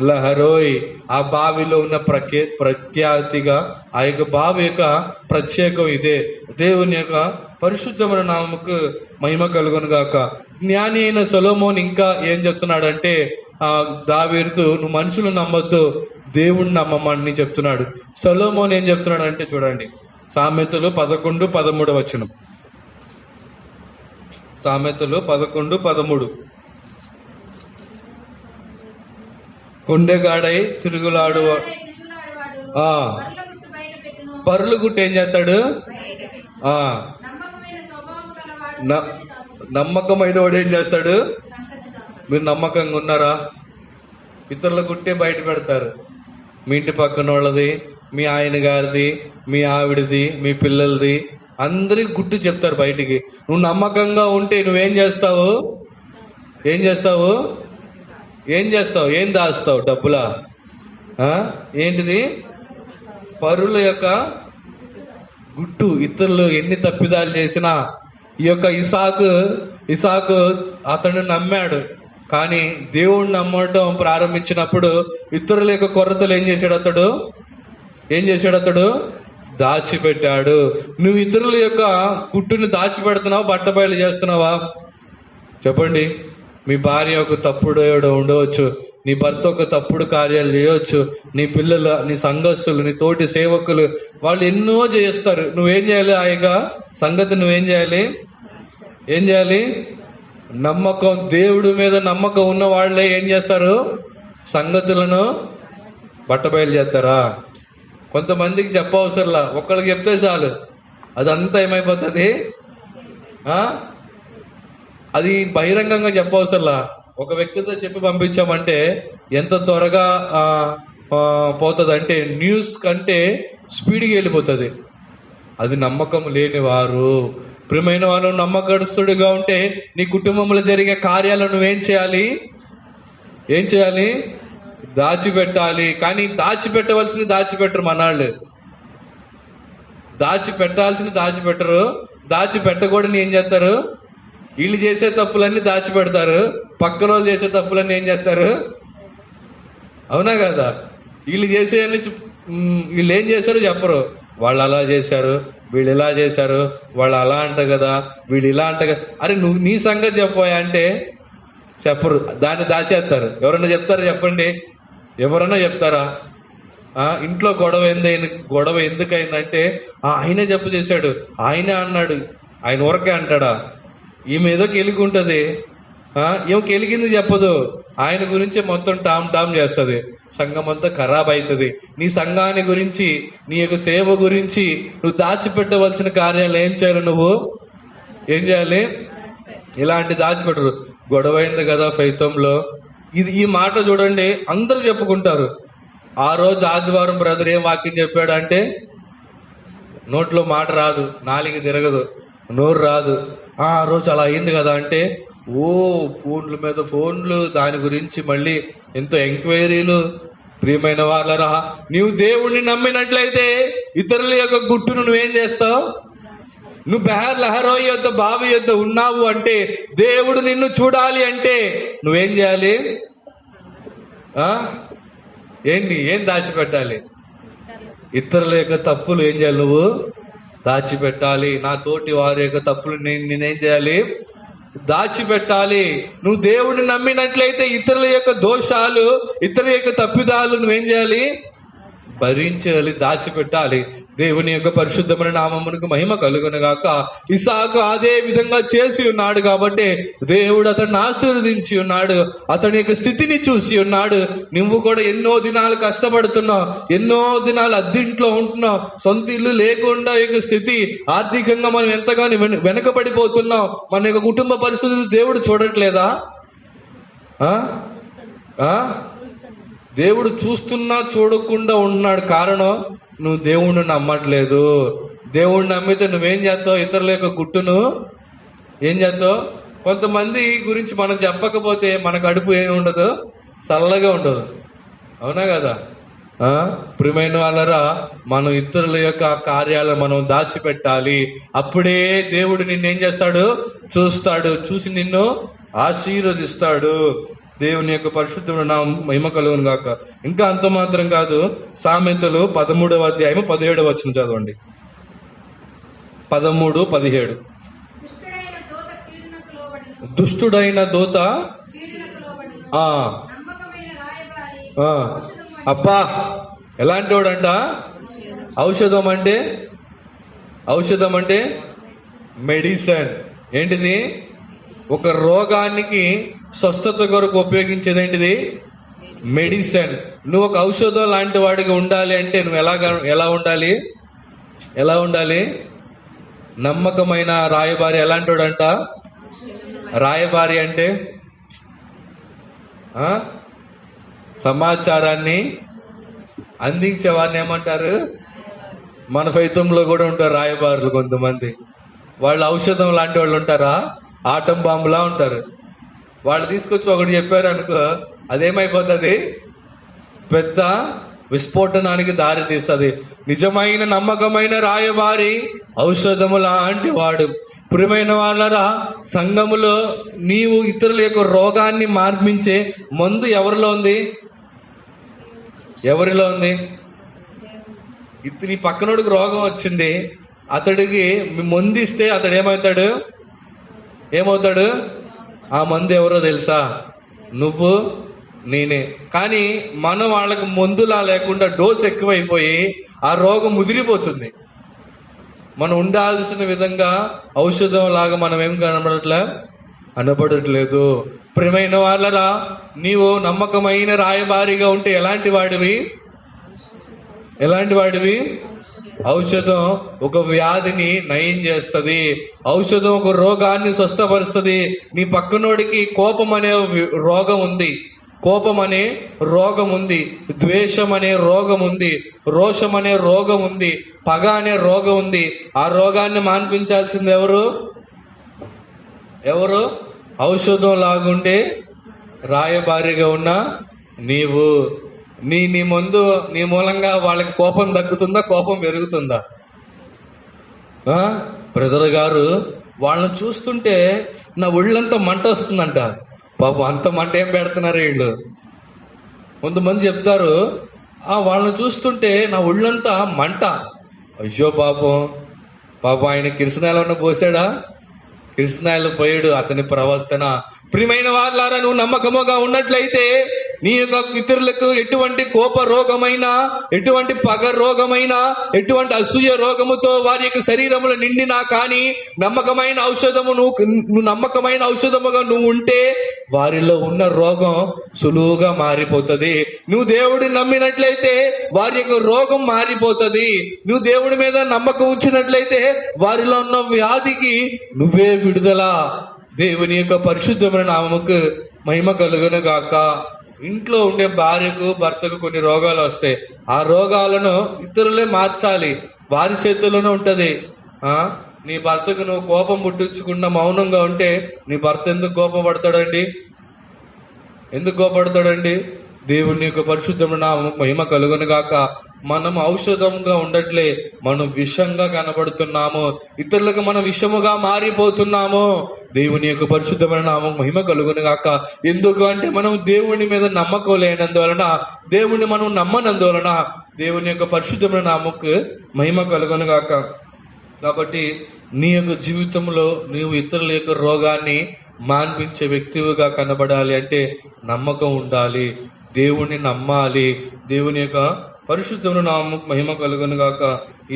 లహరోయ్, ఆ బావిలో ఉన్న ప్రఖ్యాతిగా ఆ యొక్క బావి యొక్క ప్రత్యేకం ఇదే. దేవుని యొక్క పరిశుద్ధమైన నామముకు మహిమ కలుగును గాక. జ్ఞాని అయిన సొలొమోన్ ఇంకా ఏం చెప్తున్నాడంటే, దావీదు నువ్వు మనుషులు నమ్మొద్దు, దేవుణ్ణి నమ్మమని చెప్తున్నాడు. సొలొమోన్ ఏం చెప్తున్నాడు అంటే చూడండి, సామెతలు 11:13 వచనం. సామెతలు 11:13. కొండెగాడై తిరుగులాడు పరులు గుట్టు ఏం చేస్తాడు? నమ్మకమైన వాడు ఏం చేస్తాడు? మీరు నమ్మకంగా ఉన్నారా? ఇతరుల గుట్టే బయట పెడతారు. మీ ఇంటి పక్కన వాళ్ళది, మీ ఆయన గారిది, మీ ఆవిడది, మీ పిల్లలది, అందరికి గుట్టు చెప్తారు బయటికి. నువ్వు నమ్మకంగా ఉంటే నువ్వేం చేస్తావు? ఏం దాస్తావు? డబ్బులా? ఏంటిది? పరుల యొక్క గుట్టు. ఇతరులు ఎన్ని తప్పిదాలు చేసినా, ఈ యొక్క ఇసాకు అతను నమ్మాడు. కానీ దేవుణ్ణి నమ్మటం ప్రారంభించినప్పుడు ఇతరుల యొక్క కొరతలు ఏం చేశాడు అతడు? దాచిపెట్టాడు. నువ్వు ఇతరుల యొక్క గుట్టుని దాచిపెడుతున్నావా, బట్టబయలు చేస్తున్నావా? చెప్పండి. మీ భార్య ఒక తప్పుడు ఉండవచ్చు, నీ భర్త ఒక తప్పుడు కార్యాలు చేయవచ్చు, నీ పిల్లలు, నీ సంఘస్థులు, నీ తోటి సేవకులు, వాళ్ళు ఎన్నో చేస్తారు. నువ్వేం చేయాలి? ఆ యొక్క సంగతి నువ్వేం చేయాలి? నమ్మకం, దేవుడి మీద నమ్మకం ఉన్న వాళ్ళే ఏం చేస్తారు? సంగతులను బట్టబయలు చేస్తారా? కొంతమందికి చెప్పవసరంలా, ఒక్కళ్ళకి చెప్తే చాలు, అదంతా ఏమైపోతుంది? అది బహిరంగంగా చెప్పవసరంలా. ఒక వ్యక్తితో చెప్పి పంపించామంటే ఎంత త్వరగా పోతుంది అంటే, న్యూస్ కంటే స్పీడ్గా వెళ్ళిపోతుంది. అది నమ్మకం లేని వారు. ప్రియమైన వారు, నమ్మకస్తుడిగా ఉంటే నీ కుటుంబంలో జరిగే కార్యాలను నువ్వేం చేయాలి? దాచిపెట్టాలి. కానీ దాచిపెట్టవలసింది దాచిపెట్టరు మనాళ్ళు. దాచిపెట్టాల్సింది దాచిపెట్టరు. దాచిపెట్టకూడని ఏం చేస్తారు? వీళ్ళు చేసే తప్పులన్నీ దాచిపెడతారు, పక్క రోజు చేసే తప్పులన్నీ ఏం చేస్తారు? అవునా కదా? వీళ్ళు ఏం చేశారు చెప్పరు. వాళ్ళు అలా చేశారు, వీళ్ళు ఇలా చేశారు, వాళ్ళు అలా అంట కదా, వీళ్ళు ఇలా అంట కదా. అరే నువ్వు నీ సంగతి చెప్పాయా అంటే చెప్పరు, దాన్ని దాచేస్తారు. ఎవరన్నా చెప్తారా? చెప్పండి, ఎవరన్నా చెప్తారా? ఇంట్లో గొడవ ఎందుకైందంటే ఆయనే చెప్పు చేశాడు, ఆయనే అన్నాడు. ఆయన ఊరకే అంటాడా? ఈమె ఏదో కెలిగి ఉంటుంది, ఏమో కెలిగింది చెప్పదు. ఆయన గురించి మొత్తం టామ్ చేస్తుంది. సంఘం అంతా ఖరాబ్ అవుతుంది. నీ సంఘాన్ని గురించి, నీ యొక్క సేవ గురించి నువ్వు దాచిపెట్టవలసిన కార్యాలు ఏం చేయాలి? నువ్వు ఏం చేయాలి? ఇలాంటి దాచిపెట్టరు. గొడవైంది కదా ఫైతంలో, ఈ మాట చూడండి, అందరూ చెప్పుకుంటారు. ఆ రోజు ఆదివారం బ్రదర్ ఏం వాక్యం చెప్పాడు అంటే, నోట్లో మాట రాదు, నాలుక తిరగదు, నోరు రాదు. ఆ రోజు అలా అయింది కదా అంటే ఫోన్ల మీద ఫోన్లు, దాని గురించి మళ్ళీ ఎంతో ఎంక్వైరీలు. ప్రియమైన వాళ్ళరా, నీవు దేవుణ్ణి నమ్మినట్లయితే ఇతరుల యొక్క గుట్టును నువ్వేం చేస్తావు? నువ్వు బెహర్ లహరోయి యొద్ద బావి యొద్ద ఉన్నావు అంటే, దేవుడు నిన్ను చూడాలి అంటే నువ్వేం చేయాలి? ఏం దాచిపెట్టాలి? ఇతరుల యొక్క తప్పులు ఏం చేయాలి? నువ్వు దాచిపెట్టాలి. నా తోటి వారి యొక్క తప్పులు నేనేం చేయాలి? దాచిపెట్టాలి. నువ్వు దేవుడిని నమ్మినట్లయితే ఇతరుల యొక్క దోషాలు, ఇతరుల యొక్క తప్పిదాలు నువ్వేం చేయాలి? భరించాలి, దాచిపెట్టాలి. దేవుని యొక్క పరిశుద్ధమైన నామమునకు మహిమ కలుగును గాక. ఇసాకు అదే విధంగా చేసి ఉన్నాడు కాబట్టి దేవుడు అతన్ని ఆశీర్వదించి ఉన్నాడు, అతని యొక్క స్థితిని చూసి ఉన్నాడు. నువ్వు కూడా ఎన్నో దినాలు కష్టపడుతున్నావు, ఎన్నో దినాలు అద్దెంట్లో ఉంటున్నావు, సొంత ఇల్లు లేకుండా యొక్క స్థితి, ఆర్థికంగా మనం ఎంతగానో వెనకబడిపోతున్నాం. మన యొక్క కుటుంబ పరిస్థితులు దేవుడు చూడట్లేదా? దేవుడు చూస్తున్నా చూడకుండా ఉంటున్నాడు. కారణం, నువ్వు దేవుణ్ణి నమ్మట్లేదు. దేవుణ్ణి నమ్మితే నువ్వేం చేస్తావు? ఇతరుల యొక్క గుట్టును ఏం చేస్తావు? కొంతమంది గురించి మనం చెప్పకపోతే మన కడుపు ఏమి ఉండదు, చల్లగా ఉండదు. అవునా కదా? ప్రియమైన వాళ్ళరా, మనం ఇతరుల యొక్క కార్యాలు మనం దాచిపెట్టాలి. అప్పుడే దేవుడు నిన్నేం చేస్తాడు? చూస్తాడు, చూసి నిన్ను ఆశీర్వదిస్తాడు. దేవుని యొక్క పరిశుద్ధమైన నామం మహిమ కలుగును గాక. ఇంకా అంత మాత్రం కాదు, సామెతలు 13వ అధ్యాయం 17వ వచనం చదవండి. 13, 17. దుష్టుడైన దూత అబ్బా ఎలాంటి వాడంట? ఔషధం అంటే మెడిసిన్. ఏంటిది? ఒక రోగానికి స్వస్థత కొరకు ఉపయోగించేది ఏంటిది? మెడిసిన్. నువ్వు ఒక ఔషధం లాంటి వాడిగా ఉండాలి అంటే నువ్వు ఎలా ఉండాలి? నమ్మకమైన రాయబారి. ఎలాంటి వాడంట రాయబారి అంటే? సమాచారాన్ని అందించే వారిని ఏమంటారు? మన ఫైతంలో కూడా ఉంటారు రాయబారులు కొంతమంది. వాళ్ళు ఔషధం లాంటి వాళ్ళు ఉంటారా? ఆటం బాంబులా ఉంటారు. వాళ్ళు తీసుకొచ్చి ఒకటి చెప్పారు అనుకో, అదేమైపోతుంది? పెద్ద విస్ఫోటనానికి దారి తీస్తుంది. నిజమైన నమ్మకమైన రాయబారి ఔషధము లాంటి వాడు. ప్రియమైన వాళ్ళరా, సంఘములో నీవు ఇతరుల యొక్క రోగాన్ని మార్పించే మందు ఎవరిలో ఉంది? నీ పక్కనోడికి రోగం వచ్చింది, అతడికి మందిస్తే అతడు ఏమవుతాడు? ఆ మందు ఎవరో తెలుసా? నువ్వు, నేనే. కానీ మనం వాళ్ళకి మందులా లేకుండా డోస్ ఎక్కువైపోయి ఆ రోగం ముదిరిపోతుంది. మనం ఉండాల్సిన విధంగా ఔషధం లాగా మనం ఏం కనబడట్లేదు. ప్రియమైన వాళ్ళరా, నీవు నమ్మకమైన రాయబారిగా ఉంటే ఎలాంటి వాడివి? ఔషధం ఒక వ్యాధిని నయం చేస్తుంది. ఔషధం ఒక రోగాన్ని స్వస్థపరుస్తుంది. నీ పక్కనోడికి కోపం అనే రోగం ఉంది, ద్వేషం అనే రోగం ఉంది, రోషం అనే రోగం ఉంది, పగ అనే రోగం ఉంది. ఆ రోగాన్ని మాన్పించాల్సింది ఎవరు? ఔషధం లాగుండే రాయబారిగా ఉన్న నీవు. నీ ముందు నీ మూలంగా వాళ్ళకి కోపం తగ్గుతుందా? కోపం పెరుగుతుందా? బ్రదర్ గారు, వాళ్ళని చూస్తుంటే నా ఒళ్ళంతా మంట వస్తుందంట. పాపం అంత మంట ఏం పెడుతున్నారు వీళ్ళు? కొంతమంది చెప్తారు, వాళ్ళని చూస్తుంటే నా ఒళ్ళంతా మంట. అయ్యో పాపం ఆయన కిరసనాయలు ఉన్న పోసాడా? కిరసనాయలు పోయాడు. అతని ప్రవర్తన. ప్రియమైన వాళ్ళారా, నువ్వు నమ్మకముగా ఉన్నట్లయితే నీ యొక్క ఇతరులకు ఎటువంటి కోప రోగమైనా, ఎటువంటి పగ రోగమైనా, ఎటువంటి అసూయ రోగముతో వారి యొక్క శరీరములు నిండినా కానీ నమ్మకమైన ఔషధముగా నువ్వు ఉంటే వారిలో ఉన్న రోగం సులువుగా మారిపోతుంది. నువ్వు దేవుడిని నమ్మినట్లయితే వారి యొక్క రోగం మారిపోతుంది. నువ్వు దేవుడి మీద నమ్మకం ఉంచినట్లయితే వారిలో ఉన్న వ్యాధికి నువ్వే విడుదల. దేవుని యొక్క పరిశుద్ధమైన నామముకు మహిమ కలుగును గాక. ఇంట్లో ఉండే భార్యకు భర్తకు కొన్ని రోగాలు వస్తాయి. ఆ రోగాలను ఇతరులే మార్చాలి. వారి చేతుల్లోనే ఉంటది. నీ భర్తకు నువ్వు కోపం పుట్టించకుండా మౌనంగా ఉంటే నీ భర్త ఎందుకు కోపపడతాడండి? ఎందుకు కోపడతాడండి? దేవుని యొక్క పరిశుద్ధమైన మహిమ కలుగును గాక. మనం ఔషధంగా ఉండట్లే, మనం విషంగా కనబడుతున్నాము, ఇతరులకు మనం విషముగా మారిపోతున్నాము. దేవుని యొక్క పరిశుద్ధమైన నామం మహిమ కలుగును గాక. ఎందుకు అంటే మనం దేవుని మీద నమ్మకం లేనందువలన, దేవుని మనం నమ్మనందువలన దేవుని యొక్క పరిశుద్ధమైన నామకు మహిమ కలుగును గాక. కాబట్టి నీ యొక్క జీవితంలో నీవు ఇతరుల యొక్క రోగాన్ని మాన్పించే వ్యక్తిగా కనబడాలి అంటే నమ్మకం ఉండాలి, దేవుణ్ణి నమ్మాలి. దేవుని యొక్క పరిశుద్ధమైన నామం మహిమ కలుగును గాక.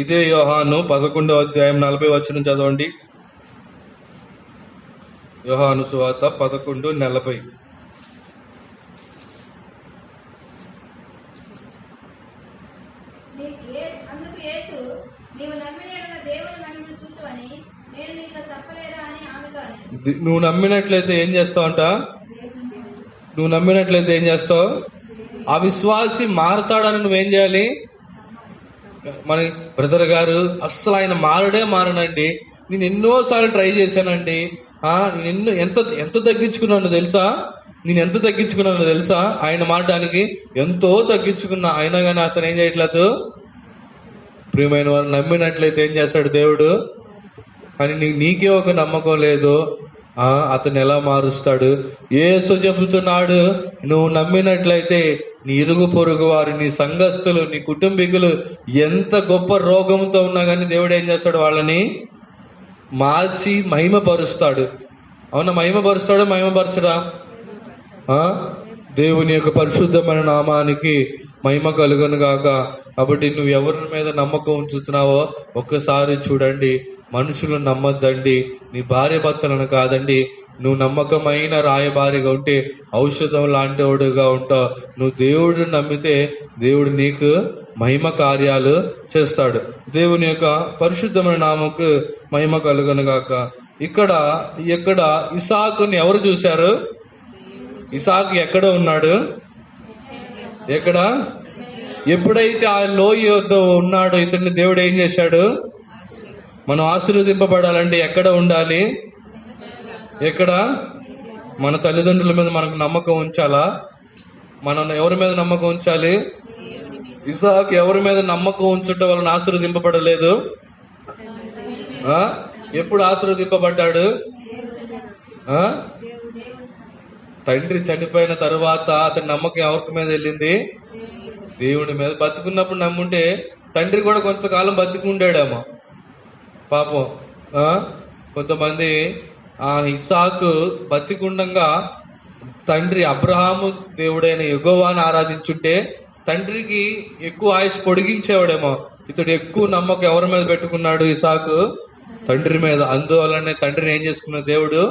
ఇదే యోహాను 11వ అధ్యాయం 40 వచనం చదవండి. యోహాను సువార్త 11:40. అందుకు యేసు, నీవు నమ్మిన యెడల దేవుని మహిమను చూతువని నేను నీకు చెప్పలేదా అని ఆమెతో అన్నాడు. నువ్వు నమ్మినట్లయితే ఏం చేస్తావంట? నువ్వు నమ్మినట్లయితే ఏం చేస్తావు? ఆ విశ్వాసి మారతాడని నువ్వేం చేయాలి? మరి బ్రదర్ గారు అస్సలు ఆయన మారనండి, నేను ఎన్నోసార్లు ట్రై చేశానండి, నేను ఎంత తగ్గించుకున్నాను తెలుసా, ఆయన మారడానికి ఎంతో తగ్గించుకున్నా, అయినా కానీ అతను ఏం చేయట్లేదు. ప్రియమైన వారు నమ్మినట్లయితే ఏం చేస్తాడు దేవుడు? కానీ నీకే ఒక నమ్మకం లేదు, అతను ఎలా మారుస్తాడు? యేసు చెబుతున్నాడు, నువ్వు నమ్మినట్లయితే నీ ఇరుగు పొరుగు వారు, నీ సంఘస్థులు, నీ కుటుంబీకులు ఎంత గొప్ప రోగంతో ఉన్నా కానీ దేవుడు ఏం చేస్తాడు? వాళ్ళని మార్చి మహిమపరుస్తాడు. అవునా? మహిమపరచరా? దేవుని యొక్క పరిశుద్ధమైన నామానికి మహిమ కలుగును గాక. కాబట్టి నువ్వు ఎవరి మీద నమ్మకం ఉంచుతున్నావో ఒక్కసారి చూడండి. మనుషులు నమ్మద్దండి, నీ భార్య భర్తలను కాదండి. నువ్వు నమ్మకమైన రాయబారిగా ఉంటే ఔషధం లాంటి వాడుగా ఉంటావు. నువ్వు దేవుడు నమ్మితే దేవుడు నీకు మహిమ కార్యాలు చేస్తాడు. దేవుని యొక్క పరిశుద్ధమైన నామకు మహిమ కలుగును గాక. ఇక్కడ ఇసాకుని ఎవరు చూశారు? ఇసాకు ఎక్కడ ఉన్నాడు? ఎప్పుడైతే ఆ లోయ వద్ద ఉన్నాడో ఇతన్ని దేవుడు ఏం చేశాడు? మనం ఆశీర్వదింపబడాలంటే ఎక్కడ ఉండాలి? మన తల్లిదండ్రుల మీద మనకు నమ్మకం ఉంచాలా? మనం ఎవరి మీద నమ్మకం ఉంచాలి? ఇసాకు ఎవరి మీద నమ్మకం ఉంచటం వలన ఆశీర్వదింపబడలేదు? ఎప్పుడు ఆశీర్వదింపబడ్డాడు? తండ్రి చనిపోయిన తరువాత అతని నమ్మకం ఎవరి మీద వెళ్ళింది? దేవుడి మీద. బతుకున్నప్పుడు నమ్ముంటే తండ్రి కూడా కొంతకాలం బతుకుండాడేమో పాపం. కొంతమంది ఇస్సాకు బతికుండంగా తండ్రి అబ్రహాము దేవుడైన యెహోవాను ఆరాధించుంటే తండ్రికి ఎక్కువ ఆయుష్ పొడిగించేవాడేమో. ఇతడు ఎక్కువ నమ్మకం ఎవరి మీద పెట్టుకున్నాడు? ఇస్సాకు తండ్రి మీద. అందువల్లనే తండ్రిని ఏం చేసుకున్నాడు? దేవుడు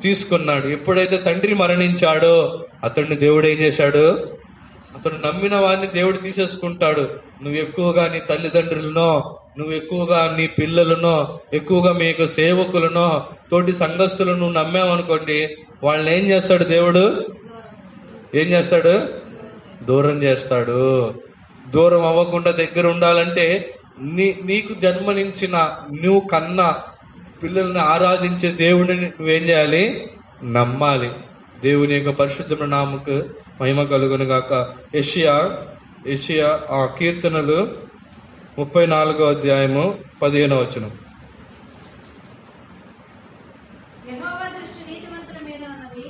తీసుకున్నాడు. ఎప్పుడైతే తండ్రి మరణించాడో అతడిని దేవుడు ఏం చేశాడు? అతడు నమ్మిన వాడిని దేవుడు తీసేసుకుంటాడు. నువ్వు ఎక్కువగా నీ తల్లిదండ్రులనో, నువ్వు ఎక్కువగా నీ పిల్లలనో, ఎక్కువగా మీ యొక్క సేవకులనో, తోటి సంఘస్థులను నువ్వు నమ్మావనుకోండి, వాళ్ళని ఏం చేస్తాడు దేవుడు? దూరం చేస్తాడు. దూరం అవ్వకుండా దగ్గర ఉండాలంటే నీకు జన్మనించిన నువ్వు కన్నా పిల్లల్ని ఆరాధించే దేవుడిని నువ్వేం చేయాలి? నమ్మాలి. దేవుని యొక్క పరిశుద్ధమైన నామకు మహిమ కలుగును గాక. యెషయా ఆ కీర్తనలు 34వ అధ్యాయము 15వ వచనం. యెహోవా దృష్టి నీతిమంతుల మీద ఉన్నది,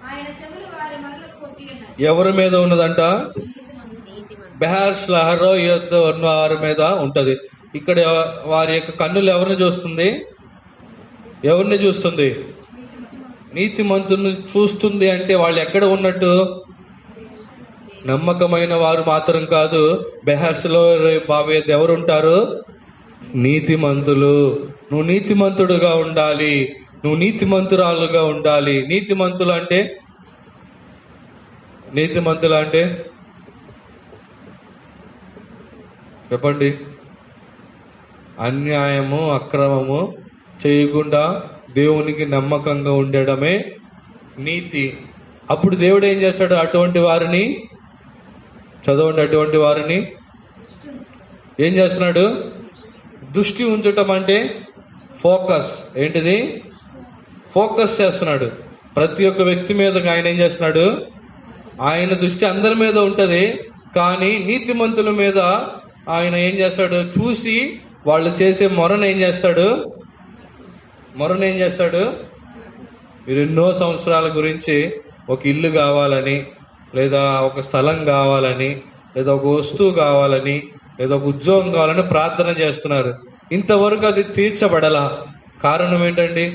ఆయన చెవులు వారి మరులకు పొగ్గి ఉన్నాయి. ఎవరి మీద ఉన్నదంట? బెహార్స్ లహరో యొద్ద ఉన్న వారి మీద ఉంటది. ఇక్కడ వారి యొక్క కన్నులు ఎవరిని చూస్తుంది? నీతిమంతుని చూస్తుంది. అంటే వాళ్ళు ఎక్కడ ఉన్నట్టు? నమ్మకమైన వారు మాత్రం కాదు. బెహార్స్లో బాబే ఎవరు ఉంటారు? నీతిమంతులు. నువ్వు నీతిమంతుడుగా ఉండాలి, నువ్వు నీతిమంతురాలుగా ఉండాలి. నీతిమంతులు అంటే చెప్పండి. అన్యాయము అక్రమము చేయకుండా దేవునికి నమ్మకంగా ఉండడమే నీతి. అప్పుడు దేవుడు ఏం చేస్తాడు? అటువంటి వారిని చదవండి. అటువంటి వారిని ఏం చేస్తున్నాడు? దృష్టి ఉంచటం అంటే ఫోకస్. ఏంటిది? ఫోకస్ చేస్తున్నాడు ప్రతి ఒక్క వ్యక్తి మీద. ఆయన ఏం చేస్తున్నాడు? ఆయన దృష్టి అందరి మీద ఉంటది, కానీ నీతిమంతుల మీద ఆయన ఏం చేస్తాడు? చూసి వాళ్ళు చేసే మొరను ఏం చేస్తాడు? మీరు ఎన్నో సంవత్సరాల గురించి ఒక ఇల్లు కావాలని, లేదా ఒక స్థలం కావాలని, లేదా ఒక వస్తువు కావాలని, లేదా ఒక ఉద్యోగం కావాలని ప్రార్థన చేస్తున్నారు. ఇంతవరకు అది తీర్చబడలా. కారణం ఏంటండి?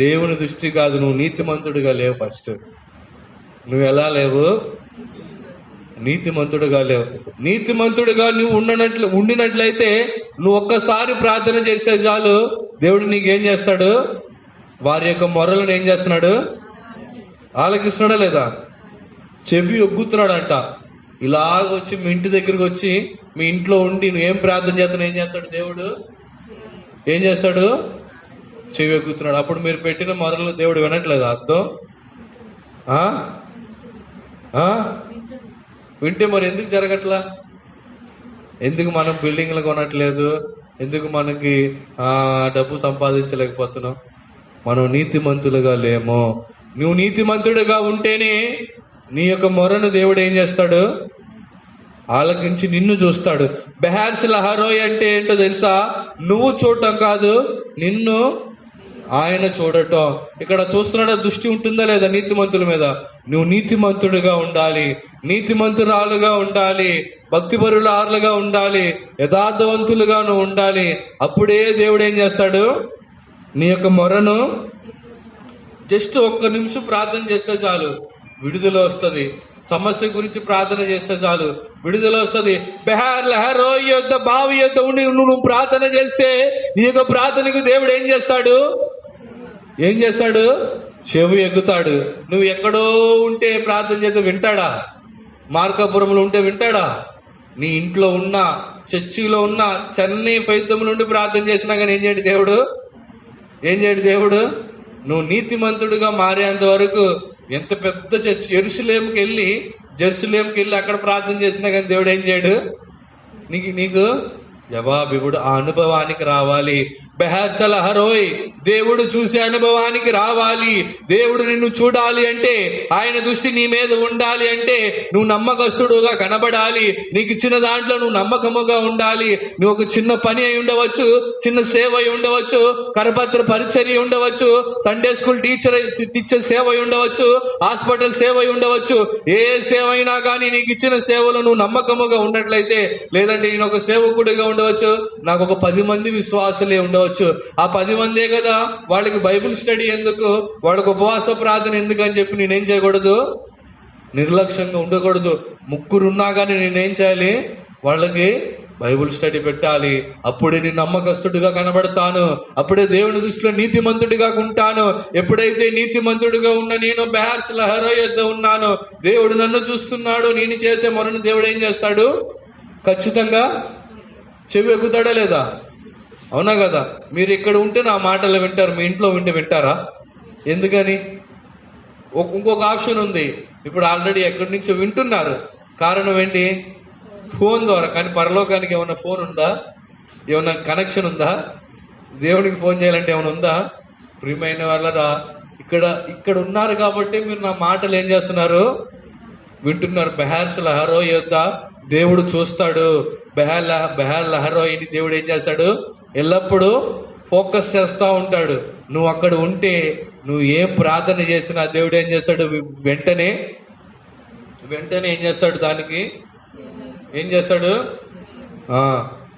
దేవుని దృష్టి కాదు. నువ్వు నీతిమంతుడిగా లేవు. ఫస్ట్ నువ్వు ఎలా లేవు? నీతిమంతుడుగా లేవు. నీతిమంతుడిగా నువ్వు ఉండినట్లయితే నువ్వు ఒక్కసారి ప్రార్థన చేస్తే చాలు, దేవుడు నీకేం చేస్తాడు? వారి యొక్క మొరలను ఏం చేస్తున్నాడు? ఆలకిస్తున్నాడా లేదా? చెవి ఒగ్గుతున్నాడంట. ఇలాగ వచ్చి మీ ఇంటి దగ్గరకు వచ్చి మీ ఇంట్లో ఉండి నువ్వేం ప్రార్థన చేస్తున్నావు, ఏం చేస్తాడు దేవుడు? ఏం చేస్తాడు? చెవి ఎక్కుతున్నాడు. అప్పుడు మీరు పెట్టిన మొరలు దేవుడు వినట్లేదు. అర్థం వింటే మరి ఎందుకు జరగట్లా? ఎందుకు మనం బిల్డింగ్లు కొనట్లేదు? ఎందుకు మనకి డబ్బు సంపాదించలేకపోతున్నాం? మనం నీతిమంతులుగా లేమో. నువ్వు నీతిమంతుడిగా ఉంటేనే నీ యొక్క మొరను దేవుడు ఏం చేస్తాడు? ఆలకించి నిన్ను చూస్తాడు. బెహార్స్ లహరోయ్ అంటే ఏంటో తెలుసా? నువ్వు చూడటం కాదు, నిన్ను ఆయన చూడటం. ఇక్కడ చూస్తున్నాడు. దృష్టి ఉంటుందా లేదా నీతిమంతుల మీద? నువ్వు నీతిమంతుడిగా ఉండాలి, నీతిమంతురాలుగా ఉండాలి, భక్తిపరులారులుగా ఉండాలి, యథార్థవంతులుగా నువ్వు ఉండాలి. అప్పుడే దేవుడు ఏం చేస్తాడు? నీ యొక్క మొరను జస్ట్ 1 నిమిషం ప్రార్థన చేస్తే చాలు, విడుదల వస్తుంది. సమస్య గురించి ప్రార్థన చేస్తే చాలు, విడుదల వస్తుంది. బెహార్ లహరోయ్ యొద్ద, బావి యొద్ద ఉండి నువ్వు ప్రార్థన చేస్తే నీ యొక్క ప్రార్థనకు దేవుడు ఏం చేస్తాడు? చెవి ఎగ్గుతాడు. నువ్వు ఎక్కడో ఉంటే ప్రార్థన చేస్తే వింటాడా? మార్కాపురంలో ఉంటే వింటాడా? నీ ఇంట్లో ఉన్నా, చర్చిలో ఉన్నా, చెన్నై ఫైద్యముల నుండి ప్రార్థన చేసినా కానీ ఏం చేయడు దేవుడు? నువ్వు నీతిమంతుడిగా మారేంత వరకు ఎంత పెద్ద చర్చి జెరూసలేంకి వెళ్ళి అక్కడ ప్రార్థన చేసినా కానీ దేవుడు ఏం చేయడు? నీకు జవాబివుడు. ఆ అనుభవానికి రావాలి. బెహర్సల హరోయ్, దేవుడు చూసే అనుభవానికి రావాలి. దేవుడు నిన్ను చూడాలి అంటే, ఆయన దృష్టి నీ మీద ఉండాలి అంటే నువ్వు నమ్మకస్తుడుగా కనబడాలి. నీకు ఇచ్చిన దాంట్లో నువ్వు నమ్మకముగా ఉండాలి. నువ్వు ఒక చిన్న పని అయి ఉండవచ్చు, చిన్న సేవ అయి ఉండవచ్చు, కరపత్ర పరిచర్య ఉండవచ్చు, సండే స్కూల్ టీచర్ సేవ అయి ఉండవచ్చు, హాస్పిటల్ సేవ అయి ఉండవచ్చు. ఏ సేవ అయినా కానీ నీకు ఇచ్చిన సేవలో నువ్వు నమ్మకముగా ఉన్నట్లయితే, లేదంటే నేను ఒక సేవకుడిగా ఉండవచ్చు, నాకు ఒక 10 మంది విశ్వాసులే ఉండవచ్చు. ఆ 10 మందే కదా, వాళ్ళకి బైబిల్ స్టడీ ఎందుకు, వాళ్ళకి ఉపవాస ప్రార్థన ఎందుకు అని చెప్పి నేనేం చేయకూడదు? నిర్లక్ష్యంగా ఉండకూడదు. 3 ఉన్నా కానీ నేనేం చేయాలి? వాళ్ళకి బైబిల్ స్టడీ పెట్టాలి. అప్పుడే నేను నమ్మకస్తుడిగా కనబడతాను. అప్పుడే దేవుని దృష్టిలో నీతిమంతుడిగా ఉంటాను. ఎప్పుడైతే నీతిమంతుడిగా ఉన్న నేను బెహార్స్ లహరోయ్ యొద్ద ఉన్నాను, దేవుడు నన్ను చూస్తున్నాడు. నేను చేసే మొరను దేవుడు ఏం చేస్తాడు? ఖచ్చితంగా చెవి ఎక్కుతాడా లేదా? అవునా కదా? మీరు ఇక్కడ ఉంటే నా మాటలు వింటారు, మీ ఇంట్లో ఉంటే వింటారా? ఎందుకని? ఇంకొక ఆప్షన్ ఉంది. ఇప్పుడు ఆల్రెడీ ఎక్కడి నుంచో వింటున్నారు. కారణం ఏంటి? ఫోన్ ద్వారా. కానీ పరలోకానికి ఏమన్నా ఫోన్ ఉందా? ఏమన్నా కనెక్షన్ ఉందా? దేవునికి ఫోన్ చేయాలంటే ఏమైనా ఉందా? ప్రియమైన వాళ్ళరా, ఇక్కడ ఉన్నారు కాబట్టి మీరు నా మాటలు ఏం చేస్తున్నారు? వింటున్నారు. బెహార్స్ లహరోయ్ యొద్ద దేవుడు చూస్తాడు. బెహార్ లహరోయ్ని దేవుడు ఏం చేస్తాడు? ఎల్లప్పుడూ ఫోకస్ చేస్తూ ఉంటాడు. నువ్వు అక్కడ ఉంటే నువ్వు ఏం ప్రార్థన చేసినా దేవుడు ఏం చేస్తాడు? వెంటనే ఏం చేస్తాడు? దానికి ఏం చేస్తాడు?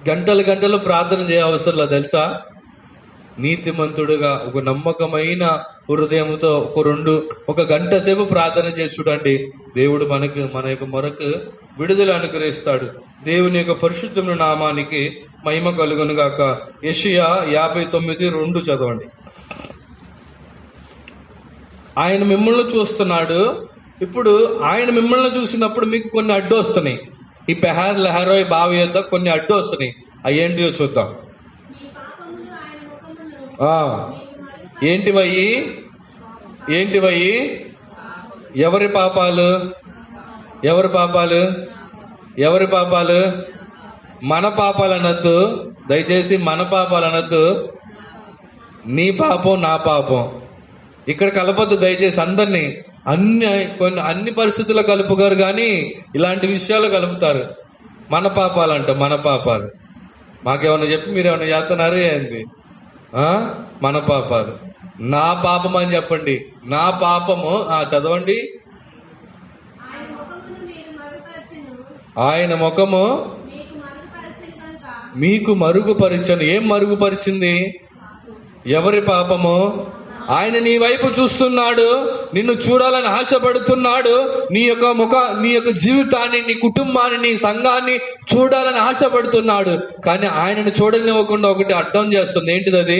గంటలు ప్రార్థన చేయ అవసరం లేదు తెలుసా? నీతిమంతుడుగా ఒక నమ్మకమైన హృదయంతో ఒక గంట సేపు ప్రార్థన చేసి చూడండి. దేవుడు మన యొక్క మొరకు విడుదల అనుగ్రహిస్తాడు. దేవుని యొక్క పరిశుద్ధమైన నామానికి మహిమ కలుగును గాక. యెషయా 59:2 చదవండి. ఆయన మిమ్మల్ని చూస్తున్నాడు. ఇప్పుడు ఆయన మిమ్మల్ని చూసినప్పుడు మీకు కొన్ని అడ్డు వస్తున్నాయి. ఈ బెహార్ లహరోయ్ బావి యొద్ద కొన్ని అడ్డు వస్తున్నాయి. అయ్యేంటివో చూద్దాం. ఏంటివయ్యి? ఎవరి పాపాలు? ఎవరి పాపాలు? మన పాపాలు అనొద్దు, దయచేసి మన పాపాలు అనొద్దు. నీ పాపం నా పాపం ఇక్కడ కలపొద్దు దయచేసి. అందరినీ అన్ని పరిస్థితుల్లో కలుపుగారు, కానీ ఇలాంటి విషయాలు కలుపుతారు. మన పాపాలు అంట, మన పాపాలు. మాకేమన్నా చెప్పి మీరేమన్నా చేస్తున్నారు ఏంది? మన పాపాలు. నా పాపం అని చెప్పండి. నా పాపము చదవండి. ఆయన ముఖము మీకు మరుగుపరిచను. ఏం మరుగుపరిచింది? ఎవరి పాపము? ఆయన నీ వైపు చూస్తున్నాడు, నిన్ను చూడాలని ఆశపడుతున్నాడు. నీ యొక్క జీవితాన్ని, నీ కుటుంబాన్ని, నీ సంఘాన్ని చూడాలని ఆశపడుతున్నాడు. కానీ ఆయనను చూడనివ్వకుండా ఒకటి అడ్డం చేస్తుంది. ఏంటిది అది?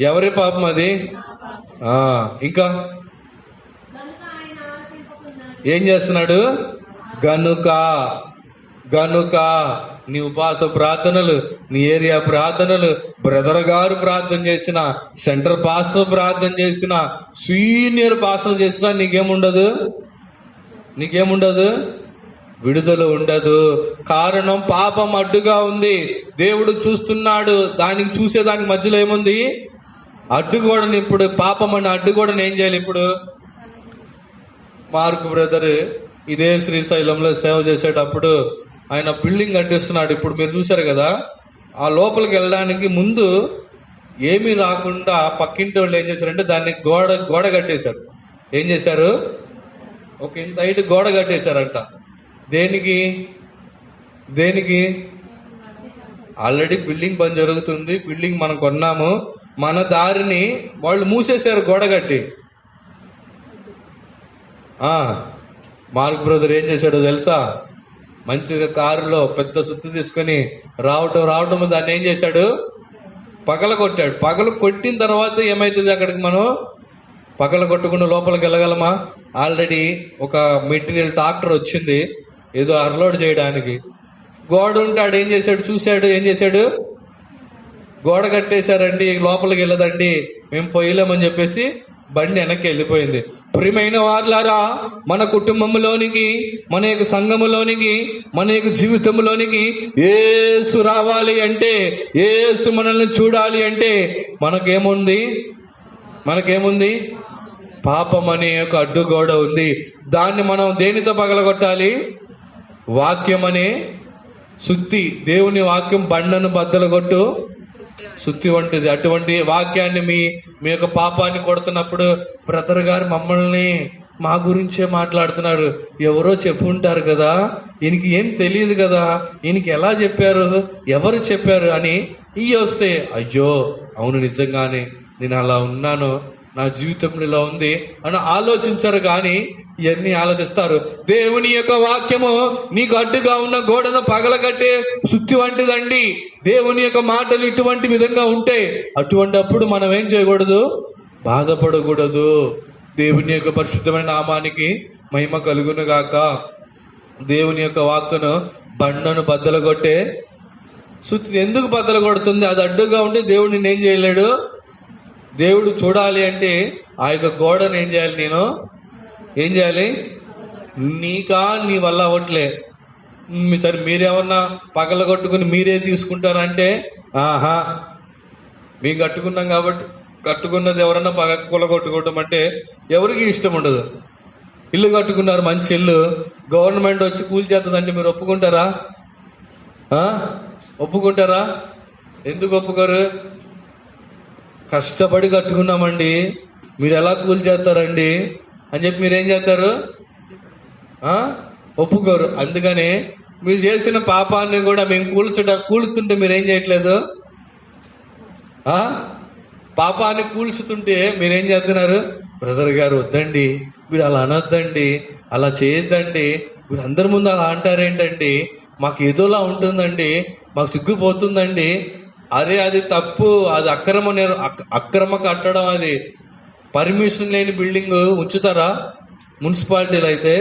ఎవరి పాపం అది? ఇంకా ఏం చేస్తున్నాడు? గనుక నీ ఉపవాస ప్రార్థనలు, నీ ఏరియా ప్రార్థనలు, బ్రదర్ గారు ప్రార్థన చేసిన, సెంటర్ పాస్టర్ ప్రార్థన చేసిన, సీనియర్ పాస్టర్ చేసినా నీకేముండదు? విడుదల ఉండదు. కారణం పాపం అడ్డుగా ఉంది. దేవుడు చూస్తున్నాడు. చూసేదానికి మధ్యలో ఏముంది? అడ్డుగోడని. ఇప్పుడు పాపం అన్న అడ్డుగోడని ఏం చేయాలి? ఇప్పుడు మార్కు బ్రదర్ ఇదే శ్రీశైలంలో సేవ చేసేటప్పుడు ఆయన బిల్డింగ్ కట్టిస్తున్నాడు. ఇప్పుడు మీరు చూశారు కదా, ఆ లోపలికి వెళ్ళడానికి ముందు ఏమీ రాకుండా పక్కింటి వాళ్ళు ఏం చేశారంటే దాన్ని గోడ కట్టేశారు. ఏం చేశారు? ఒక ఇంత హైట్ గోడ కట్టేశారంట. దేనికి? ఆల్రెడీ బిల్డింగ్ పని జరుగుతుంది, బిల్డింగ్ మనం కొన్నాము, మన దారిని వాళ్ళు మూసేశారు గోడ కట్టి. మార్క్ బ్రదర్ ఏం చేశాడో తెలుసా? మంచిగా కారులో పెద్ద సుత్తి తీసుకొని రావటం దాన్ని ఏం చేశాడు? పగల కొట్టాడు. పగలు కొట్టిన తర్వాత ఏమైతుంది? అక్కడికి మనం పగల కొట్టకుండా లోపలికి వెళ్ళగలమా? ఆల్రెడీ ఒక మెటీరియల్ ట్రాక్టర్ వచ్చింది ఏదో అన్లోడ్ చేయడానికి. గోడ ఉంటాడు, ఏం చేశాడు? చూశాడు, ఏం చేశాడు? గోడ కట్టేశారండి, లోపలికి వెళ్ళదండి, మేము పోయలేమని చెప్పేసి బండి వెనక్కి వెళ్ళిపోయింది. ప్రియమైన వారులారా, మన కుటుంబంలోనికి, మన యొక్క సంఘములోనికి, మన యొక్క జీవితంలోనికి యేసు రావాలి అంటే, యేసు మనల్ని చూడాలి అంటే మనకేముంది? పాపం అనే ఒక అడ్డుగోడ ఉంది. దాన్ని మనం దేనితో పగలగొట్టాలి? వాక్యం అనే సుత్తి. దేవుని వాక్యం బండను బద్దలుగొట్టు సుత్తి వంటిది. అటువంటి వాక్యాన్ని మీ యొక్క పాపాన్ని కొడుతున్నప్పుడు, బ్రదర్ గారు మమ్మల్ని మా గురించే మాట్లాడుతున్నారు, ఎవరో చెప్పుంటారు కదా, ఈయనకి ఏం తెలియదు కదా, ఈయనకి ఎలా చెప్పారు, ఎవరు చెప్పారు అని వస్తే, అయ్యో అవును నిజంగానే నేను అలా ఉన్నాను, నా జీవితంలో ఇలా ఉంది అని ఆలోచించరు. కానీ ఇవన్నీ ఆలోచిస్తారు. దేవుని యొక్క వాక్యము నీకు అడ్డుగా ఉన్న గోడను పగలగట్టే సుత్తి వంటిదండి. దేవుని యొక్క మాటలు ఇటువంటి విధంగా ఉంటే అప్పుడు మనం ఏం చేయకూడదు? బాధపడకూడదు. దేవుని యొక్క పరిశుద్ధమైన నామానికి మహిమ కలుగును గాక. దేవుని యొక్క వాక్కును బండను బద్దలు కొట్టే సుత్తి ఎందుకు బద్దలు కొడుతుంది? అది అడ్డుగా ఉంటే దేవుడు నిన్ను ఏం చేయలేడు. దేవుడు చూడాలి అంటే ఆ యొక్క గోడను ఏం చేయాలి? ఏం చేయాలి? నీ వల్ల అవ్వట్లే. సరే మీరేమన్నా పగల కొట్టుకుని మీరే తీసుకుంటారంటే, మేము కట్టుకున్నాం కాబట్టి, కట్టుకున్నది ఎవరన్నా పగల కొట్టుకోవటం అంటే ఎవరికి ఇష్టం ఉండదు. ఇల్లు కట్టుకున్నారు, మంచి ఇల్లు, గవర్నమెంట్ వచ్చి కూల్చేస్తుందంటే మీరు ఒప్పుకుంటారా? ఒప్పుకుంటారా? ఎందుకు ఒప్పుకోరు? కష్టపడి కట్టుకున్నామండి, మీరు ఎలా కూల్చేస్తారండి అని చెప్పి మీరేం చేస్తారు? ఒప్పుకోరు. అందుకని మీరు చేసిన పాపాన్ని కూడా మేము కూలుతుంటే మీరేం చేయట్లేదు. పాపాన్ని కూల్చుతుంటే మీరేం చేస్తున్నారు? బ్రదర్ గారు వద్దండి, మీరు అలా అనొద్దండి, అలా చేయొద్దండి, మీరు అందరి ముందు అలా అంటారేంటండి, మాకు ఏదోలా ఉంటుందండి, మాకు సిగ్గుపోతుందండి. అరే అది తప్పు, అది అక్రమ కట్టడం. అది పర్మిషన్ లేని బిల్డింగ్ ఉంచుతారా? మున్సిపాలిటీలు అయితే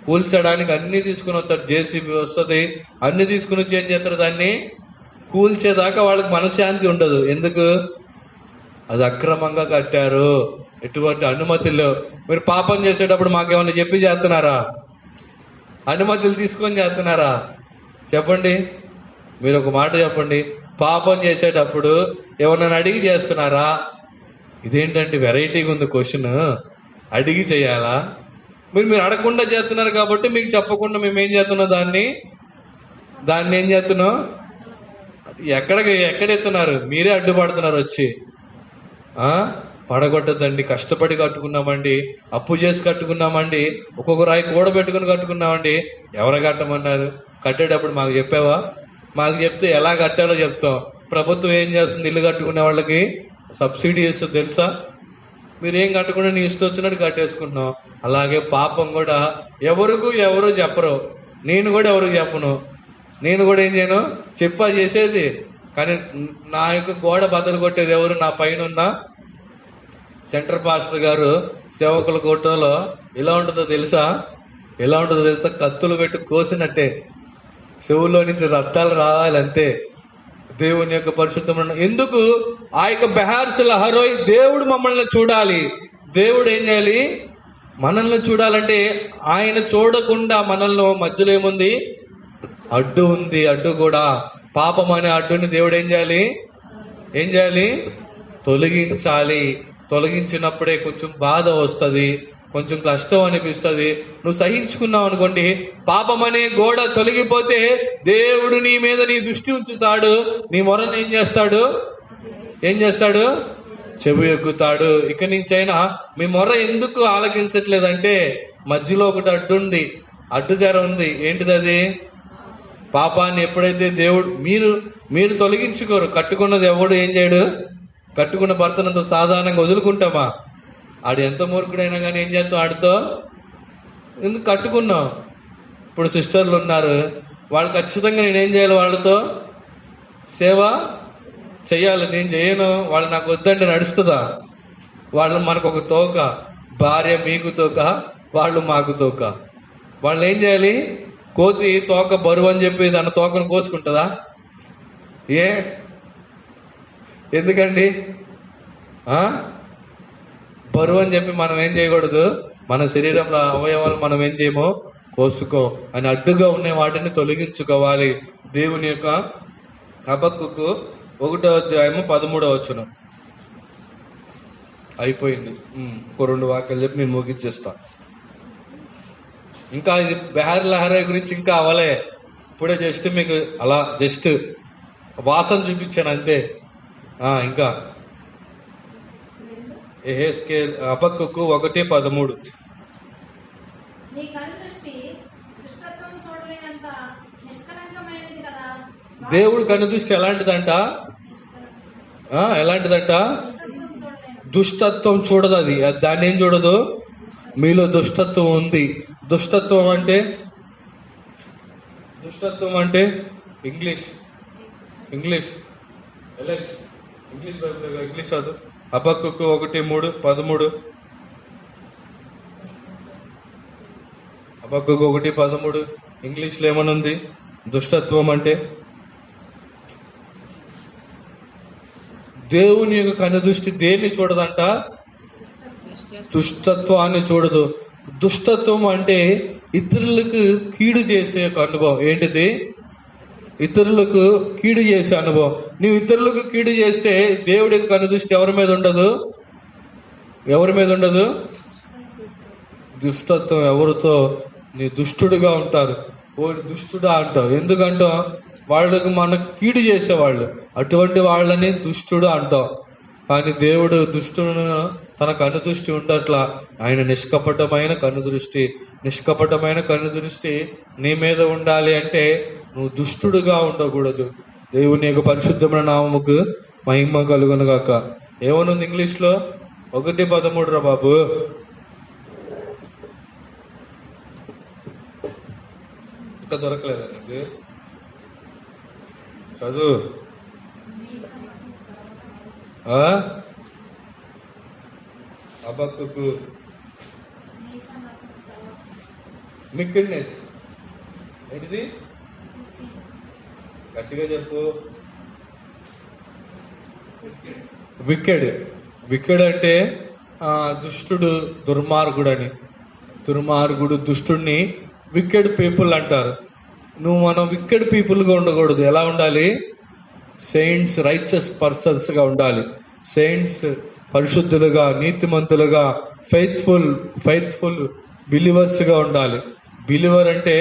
కూల్చడానికి అన్ని తీసుకుని వస్తారు, జేసీబీ వస్తుంది, అన్ని తీసుకుని వచ్చి ఏం చేస్తారు? దాన్ని కూల్చేదాకా వాళ్ళకి మనశ్శాంతి ఉండదు. ఎందుకు? అది అక్రమంగా కట్టారు, ఎటువంటి అనుమతులు. మీరు పాపం చేసేటప్పుడు మాకేమన్నా చెప్పి చేస్తున్నారా? అనుమతులు తీసుకొని చేస్తున్నారా? చెప్పండి, మీరు ఒక మాట చెప్పండి. పాపం చేసేటప్పుడు ఎవరినైనా అడిగి చేస్తున్నారా? ఇదేంటంటే వెరైటీగా ఉంది క్వశ్చన్. అడిగి చేయాలా? మీరు అడగకుండా చేస్తున్నారు కాబట్టి మీకు చెప్పకుండా మేము ఏం చేస్తున్నాం, దాన్ని ఏం చేస్తున్నాం? ఎక్కడెత్తున్నారు? మీరే అడ్డుపడుతున్నారు వచ్చి. పడగొట్టద్దండి. కష్టపడి కట్టుకున్నామండి, అప్పు చేసి కట్టుకున్నామండి, ఒక్కొక్క రాయి కూడబెట్టుకుని కట్టుకున్నామండి. ఎవరు కట్టమన్నారు? కట్టేటప్పుడు మాకు చెప్పావా? మాకు చెప్తే ఎలా కట్టాలో చెప్తాం. ప్రభుత్వం ఏం చేస్తుంది? ఇల్లు కట్టుకునే వాళ్ళకి సబ్సిడీ ఇస్తుంది తెలుసా? మీరేం కట్టకుండా నీ ఇష్టం వచ్చినట్టు కట్టేసుకుంటున్నాం. అలాగే పాపం కూడా ఎవరు చెప్పరు. నేను కూడా ఎవరికి చెప్పను. నేను కూడా ఏం చేయను, చెప్పా చేసేది. కానీ నా యొక్క గోడ బద్దలు కొట్టేది ఎవరు? నా పైన ఉన్న సెంటర్ పాస్టర్ గారు సేవకుల కూటంలో ఎలా ఉంటుందో తెలుసా? కత్తులు పెట్టి కోసినట్టే చెవుల్లో నుంచి రక్తాలు రావాలి అంతే. దేవుని యొక్క పరిశుద్ధమైన ఎందుకు ఆ యొక్క బెహార్సుల హరోయ్ దేవుడు మమ్మల్ని చూడాలి. దేవుడు ఏం చేయాలి? మనల్ని చూడాలంటే ఆయన చూడకుండా మనల్ని మధ్యలో ఏముంది? అడ్డు ఉంది. అడ్డు కూడా పాపం అనే అడ్డుని దేవుడు ఏం చేయాలి? తొలగించాలి. తొలగించినప్పుడే కొంచెం బాధ వస్తుంది, కొంచెం కష్టం అనిపిస్తుంది. నువ్వు సహించుకున్నావు అనుకోండి, పాపం అనే గోడ తొలగిపోతే దేవుడు నీ మీద నీ దృష్టి ఉంచుతాడు. నీ మొరను ఏం చేస్తాడు? చెవి ఎక్కుతాడు. ఇక నుంచైనా మీ మొర ఎందుకు ఆలకించట్లేదంటే మధ్యలో ఒకటి అడ్డుంది, అడ్డు తెర ఉంది. ఏంటిది అది? పాపాన్ని ఎప్పుడైతే దేవుడు మీరు తొలగించుకోరు. కట్టుకున్నది ఎవడు ఏం చేయడు? కట్టుకున్న భర్తనంత సాధారణంగా వదులుకుంటామా? ఆడు ఎంత మూర్ఖుడైనా కానీ ఏం చేస్తాం? ఆడితో ఎందుకు కట్టుకున్నాం? ఇప్పుడు సిస్టర్లు ఉన్నారు, వాళ్ళు ఖచ్చితంగా నేనేం చేయాలి? వాళ్ళతో సేవ చెయ్యాలి. నేను చేయను, వాళ్ళు నాకు వద్దంటే నడుస్తుందా? వాళ్ళు మనకు ఒక తోక, భార్య మీకు తోక, వాళ్ళు మాకు తోక. వాళ్ళు ఏం చేయాలి? కోతి తోక బరువు అని చెప్పి దాని తోకను కోసుకుంటుందా? ఎందుకండి? బరువు అని చెప్పి మనం ఏం చేయకూడదు. మన శరీరంలో అవయవాలు మనం ఏం చేయమో కోసుకో అని అడ్డుగా ఉన్న వాటిని తొలగించుకోవాలి. దేవుని యొక్క హబక్కుకు 1వ అధ్యాయము 13వ వచనం అయిపోయింది. ఇంకో 2 వాక్యాలు చెప్పి నేను ముగించేస్తా. ఇంకా ఇది బెహార్ లహరా గురించి ఇంకా అవలే. ఇప్పుడే జస్ట్ మీకు అలా జస్ట్ వాసన చూపించాను అంతే. ఇంకా ఎహెజ్కేలు హబక్కుకు 1:13 దేవుడు కనుదృష్టి ఎలాంటిదంట? దుష్టత్వం చూడదు. అది దాన్ని ఏం చూడదు? మీలో దుష్టత్వం ఉంది. దుష్టత్వం అంటే ఇంగ్లీష్ కాదు. హబక్కుకు 1:13 హబక్కుకు 1:13 ఇంగ్లీష్లో ఏమనుంది? దుష్టత్వం అంటే దేవుని యొక్క కనుదృష్టి దేన్ని చూడదంట? దుష్టత్వాన్ని చూడదు. దుష్టత్వం అంటే ఇతరులకు కీడు చేసే ఒక అనుభవం. ఏంటిది? ఇతరులకు కీడు చేసే అనుభవం. నువ్వు ఇతరులకు కీడు చేస్తే దేవుడి యొక్క కనుదృష్టి ఎవరి మీద ఉండదు? దుష్టత్వం ఎవరితో? నీ దుష్టుడుగా ఉంటారు. ఓ దుష్టుడా అంటావు. ఎందుకంటాం? వాళ్ళకు మనకు కీడు చేసేవాళ్ళు, అటువంటి వాళ్ళని దుష్టుడు అంటాం. కానీ దేవుడు దుష్టును తన కనుదృష్టి ఉండట్లా. ఆయన నిష్కపటమైన కనుదృష్టి నీ మీద ఉండాలి అంటే నువ్వు దుష్టుడుగా ఉండకూడదు. దేవుని యొక్క పరిశుద్ధమైన నామముకు మహిమ కలుగును గాక. ఏమనుంది ఇంగ్లీష్లో? 1:13 రా బాబు. ఇంకా దొరకలేదా నీకు? చదువు. హబక్కుకు వికెడ్నెస్ ఏంటిది? గట్టిగా చెప్పు. వికెడ్ అంటే దుష్టుడు, దుర్మార్గుడు అని. దుర్మార్గుడు దుష్టుడిని వికెడ్ పీపుల్ అంటారు. మనం వికెడ్ పీపుల్గా ఉండకూడదు. ఎలా ఉండాలి? సెయింట్స్, రైచస్ పర్సన్స్గా ఉండాలి. సెయింట్స్ పరిశుద్ధులుగా, నీతిమంతులుగా, ఫెయిత్ఫుల్ బిలీవర్స్గా ఉండాలి. బిలీవర్ అంటే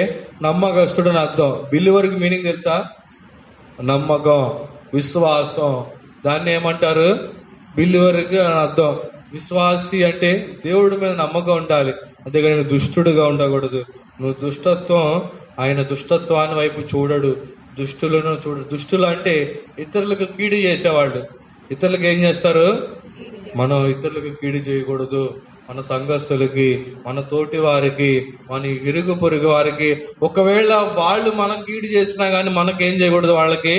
నమ్మకస్తుడు అని అర్థం. బిలీవర్కి మీనింగ్ తెలుసా? నమ్మకం, విశ్వాసం. దాన్ని ఏమంటారు? బిలీవర్కి అని అర్థం. విశ్వాసి అంటే దేవుడి మీద నమ్మకం ఉండాలి, అంతేగాని నువ్వు దుష్టుడుగా ఉండకూడదు. నువ్వు ఆయన దుష్టత్వాన్ని వైపు చూడడు, దుష్టులను చూడు. దుష్టులు అంటే ఇతరులకు కీడు చేసేవాళ్ళు. ఇతరులకు ఏం చేస్తారు? మనం ఇతరులకు కీడు చేయకూడదు. మన సంఘస్థులకి, మన తోటి వారికి, మన ఇరుగు పొరుగు వారికి, ఒకవేళ వాళ్ళు మనం కీడు చేసినా కానీ మనకేం చేయకూడదు, వాళ్ళకి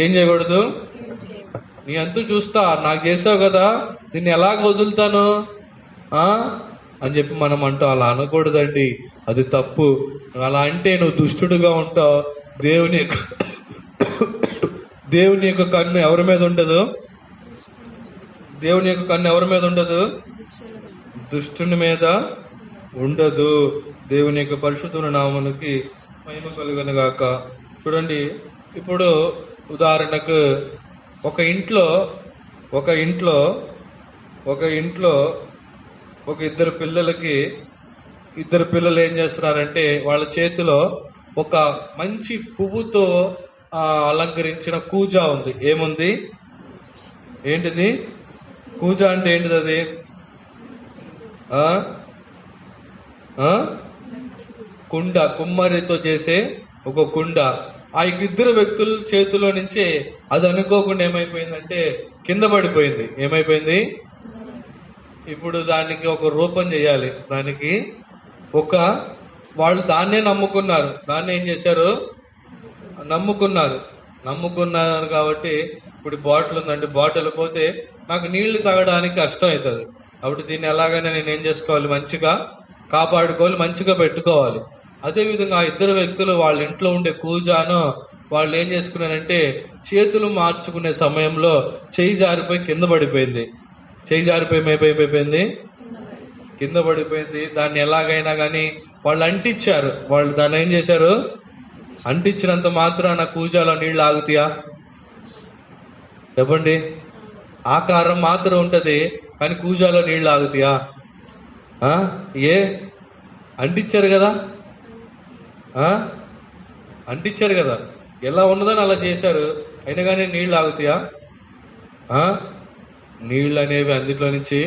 ఏం చేయకూడదు. నీ అంతు చూస్తా, నాకు చేసావు కదా, దీన్ని ఎలాగ వదులుతాను అని చెప్పి మనం అంటాం. అలా అనకూడదండి, అది తప్పు. అలా అంటే నువ్వు దుష్టుడుగా ఉంటావు. దేవుని యొక్క కన్ను ఎవరి మీద ఉండదు? దేవుని యొక్క కన్ను ఎవరి మీద ఉండదు? దుష్టుని మీద ఉండదు. దేవుని యొక్క పరిశుద్ధ నామమునికి మహిమ కలుగును గాక. చూడండి, ఇప్పుడు ఉదాహరణకు ఒక ఇంట్లో ఒక ఇద్దరు పిల్లలు ఏం చేస్తున్నారంటే, వాళ్ళ చేతిలో ఒక మంచి పువ్వుతో అలంకరించిన కూజా ఉంది. ఏముంది? ఏంటిది? కూజా అంటే ఏంటిది? అది కుండ, కుమ్మరితో చేసే ఒక కుండ. ఆ ఇద్దరు వ్యక్తుల చేతిలో నుంచి అది అనుకోకుండా ఏమైపోయిందంటే కింద పడిపోయింది. ఏమైపోయింది? ఇప్పుడు దానికి ఒక రూపం చేయాలి. దానికి వాళ్ళు దాన్నే నమ్ముకున్నారు. దాన్ని ఏం చేశారు? నమ్ముకున్నారు కాబట్టి ఇప్పుడు బాటిల్ ఉందంటే, బాటిల్ పోతే నాకు నీళ్లు తాగడానికి కష్టం అవుతుంది. కాబట్టి దీన్ని ఎలాగైనా నేను ఏం చేసుకోవాలి? మంచిగా కాపాడుకోవాలి, మంచిగా పెట్టుకోవాలి. అదేవిధంగా ఆ ఇద్దరు వ్యక్తులు వాళ్ళ ఇంట్లో ఉండే కూజాను వాళ్ళు ఏం చేసుకున్నారంటే, చేతులు మార్చుకునే సమయంలో చెయ్యి జారిపోయి కింద పడిపోయింది. కింద పడిపోయింది. దాన్ని ఎలాగైనా కానీ వాళ్ళు అంటించారు. వాళ్ళు దాన్ని ఏం చేశారు? అంటించినంత మాత్రాన కూజాలో నీళ్లు ఆగుతాయా? చెప్పండి. ఆకారం మాత్రం ఉంటది, కానీ కూజాలో నీళ్లు ఆగుతాయా? అంటించారు కదా, ఎలా ఉన్నదని అలా చేశారు. అయినా కానీ నీళ్లు ఆగుతాయా? నీళ్ళు అనేవి అందులో నుంచి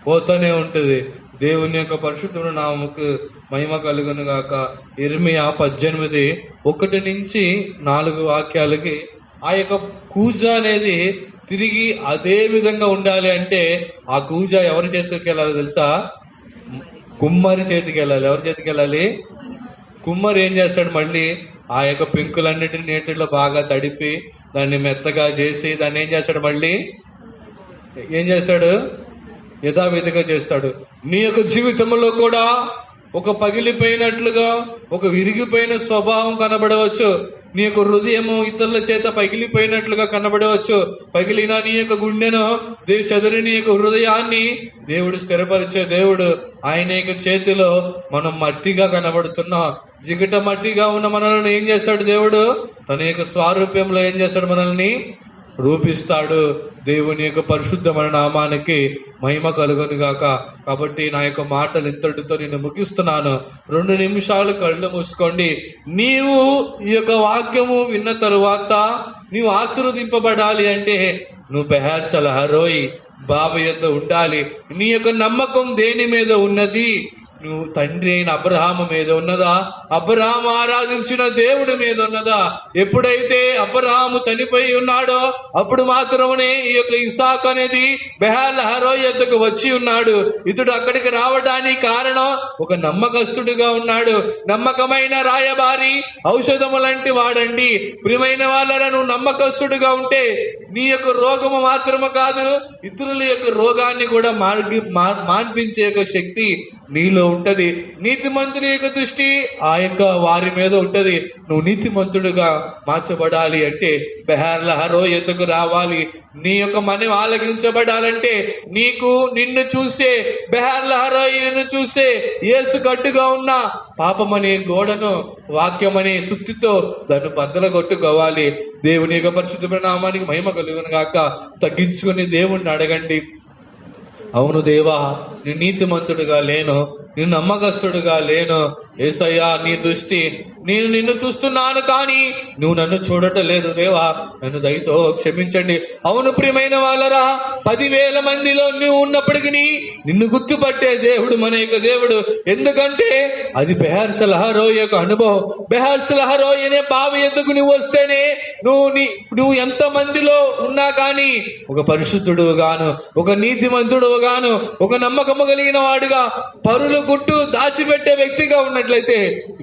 పోతూనే ఉంటుంది. దేవుని యొక్క పరిశుద్ధ నామముకు మహిమ కలుగును గాక. ఇర్మియా 18:1-4 వాక్యాలకి ఆ యొక్క కూజ అనేది తిరిగి అదే విధంగా ఉండాలి అంటే ఆ కూజ ఎవరి చేతికి వెళ్ళాలి తెలుసా? కుమ్మరి చేతికి వెళ్ళాలి. ఎవరి చేతికి వెళ్ళాలి? కుమ్మరి ఏం చేస్తాడు? మళ్ళీ ఆ యొక్క పెంకులన్నిటిని నీటిలో బాగా తడిపి దాన్ని మెత్తగా చేసి దాన్ని ఏం చేస్తాడు? మళ్ళీ ఏం చేస్తాడు? యథావిధిగా చేస్తాడు. నీ యొక్క జీవితంలో కూడా ఒక పగిలిపోయినట్లుగా, ఒక విరిగిపోయిన స్వభావం కనబడవచ్చు. నీ యొక్క హృదయము ఇతరుల చేత పగిలిపోయినట్లుగా కనబడవచ్చు. పగిలిన నీ యొక్క గుండెను చదిరి నీ యొక్క హృదయాన్ని దేవుడు స్థిరపరిచే దేవుడు. ఆయన యొక్క చేతిలో మనం మట్టిగా కనబడుతున్నాం. జిగట మట్టిగా ఉన్న మనల్ని ఏం చేస్తాడు దేవుడు? తన యొక్క స్వారూప్యంలో ఏం చేస్తాడు? మనల్ని రూపిస్తాడు. దేవుని యొక్క పరిశుద్ధమైన నామానికి మహిమ కలుగును గాక. కాబట్టి నా యొక్క మాటలు ఇంతటితో నేను ముగిస్తున్నాను. 2 నిమిషాలు కళ్ళు మూసుకోండి. నీవు ఈ యొక్క వాక్యము విన్న తరువాత నీవు ఆశీర్వదింపబడాలి అంటే నువ్వు బెహార్ సలహరోయి బాబా యొద్ద ఉండాలి. నీ యొక్క నమ్మకం దేని మీద ఉన్నది? నువ్వు తండ్రి అయిన అబ్రహాము మీద ఉన్నదా? అబ్రహాము ఆరాధించిన దేవుడి మీద ఉన్నదా? ఎప్పుడైతే అబ్రహాము చనిపోయి ఉన్నాడో అప్పుడు మాత్రమే ఈ యొక్క ఇసాక్ అనేది బెహాలహరోయ్ యొద్దకు వచ్చి ఉన్నాడు. ఇతడు అక్కడికి రావడానికి కారణం ఒక నమ్మకస్తుడిగా ఉన్నాడు. నమ్మకమైన రాయబారి ఔషధము లాంటి వాడండి. ప్రియమైన వాళ్ళరా, నువ్వు నమ్మకస్తుడిగా ఉంటే నీ యొక్క రోగము మాత్రము కాదు, ఇతరుల యొక్క రోగాన్ని కూడా మాన్పించే యొక్క శక్తి నీలో ఉంటది. నీతిమంతుని యొక్క దృష్టి ఆ యొక్క వారి మీద ఉంటది. నువ్వు నీతిమంతుడుగా మార్చబడాలి అంటే బెహర్లహరో ఎద్దకు రావాలి. నీ యొక్క మనం ఆలకించబడాలంటే నీకు నిన్ను చూసే బెహర్లహరోయను చూసే యేసు గట్టుగా ఉన్న పాపమనే గోడను వాక్యమనే సుత్తితో దాన్ని బద్దలు కొట్టుకోవాలి. దేవుని యొక్క పరిశుద్ధ నామానికి మహిమ కలుగును గాక. తగ్గించుకుని దేవుణ్ణి అడగండి. అవును దేవా, నీ నీతిమంతుడుగా లేను, నేను నమ్మకస్తుడుగా లేను. యేసయ్యా, నీ దృష్టి నేను నిన్ను చూస్తున్నాను కానీ నువ్వు నన్ను చూడటం లేదు దేవా, నన్ను దయతో క్షమించండి. అవును ప్రియమైన వాళ్ళరా, 10,000 మందిలో నువ్వు ఉన్నప్పటికీ నిన్ను గుర్తుపట్టే దేవుడు మన యొక్క దేవుడు. ఎందుకంటే అది బెహర్సలహరో యొక్క అనుభవం. బెహర్సలహరో అనే బావి ఎద్దుకు నువ్వు వస్తేనే నువ్వు ఎంత మందిలో ఉన్నా కానీ ఒక పరిశుద్ధుడు గాను, ఒక నీతిమంతుడు గాను, ఒక నమ్మకము కలిగిన వాడుగా పరులు గుట్టు దాచిపెట్టే వ్యక్తిగా ఉన్నట్లయితే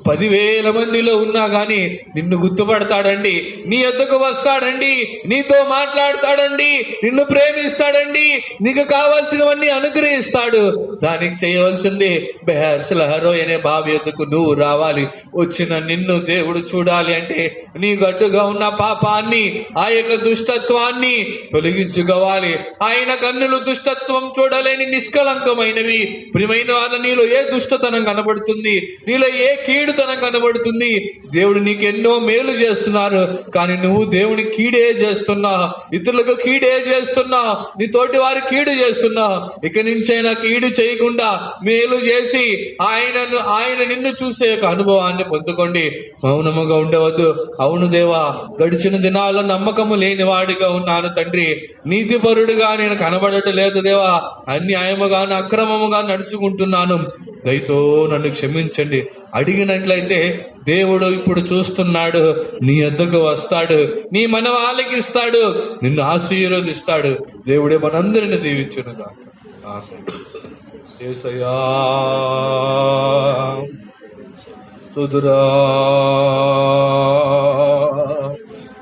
10,000 మందిలో ఉన్నా గాని నిన్ను గుర్తుపడతాడండి, నీ యొద్దకు వస్తాడండి, నీతో మాట్లాడతాడండి, నిన్ను ప్రేమిస్తాడండి, నీకు కావాల్సినవన్నీ అనుగ్రహిస్తాడు. దానికి చేయవలసింది బెహర్సలహరో అనే బావి యొద్దకు నువ్వు రావాలి. వచ్చిన నిన్ను దేవుడు చూడాలి అంటే నీ గట్టుగా ఉన్న పాపాన్ని, ఆ యొక్క దుష్టత్వాన్ని తొలగించుకోవాలి. ఆయన కన్నులు దుష్టత్వం చూడలేని నిష్కలంకమైనవి. ప్రియమైన వాళ్ళ నీలో ఏ దుష్టతనం కనబడుతుంది, నీలో ఏ కీడుతనం కనబడుతుంది? దేవుడు నీకు ఎన్నో మేలు చేస్తున్నారు కానీ నువ్వు దేవుని కీడే చేస్తున్నావు, ఇతరులకు కీడే చేస్తున్నావు, నీ తోటి వారి కీడు చేస్తున్నావు. ఇక నుంచైనా కీడు చేయకుండా మేలు చేసి ఆయన నిన్ను చూసే ఒక అనుభవాన్ని పొందుకోండి. మౌనముగా ఉండవద్దు. అవును దేవా, గడిచిన దినాల్లో నమ్మకము లేని వాడిగా ఉన్నాను తండ్రి, నీతిపరుడుగా నేను కనబడటం లేదు దేవా, అన్యాయముగా అక్రమముగా నడుచుకుంటున్నాను, దయతో నన్ను క్షమించండి అడిగినట్లయితే దేవుడు ఇప్పుడు చూస్తున్నాడు, నీ వద్దకు వస్తాడు, నీ మనవి ఆలకిస్తాడు, నిన్ను ఆశీర్వదిస్తాడు. దేవుడే మనందరిని దీవించును గాక. యేసయ్యా స్తుతురా,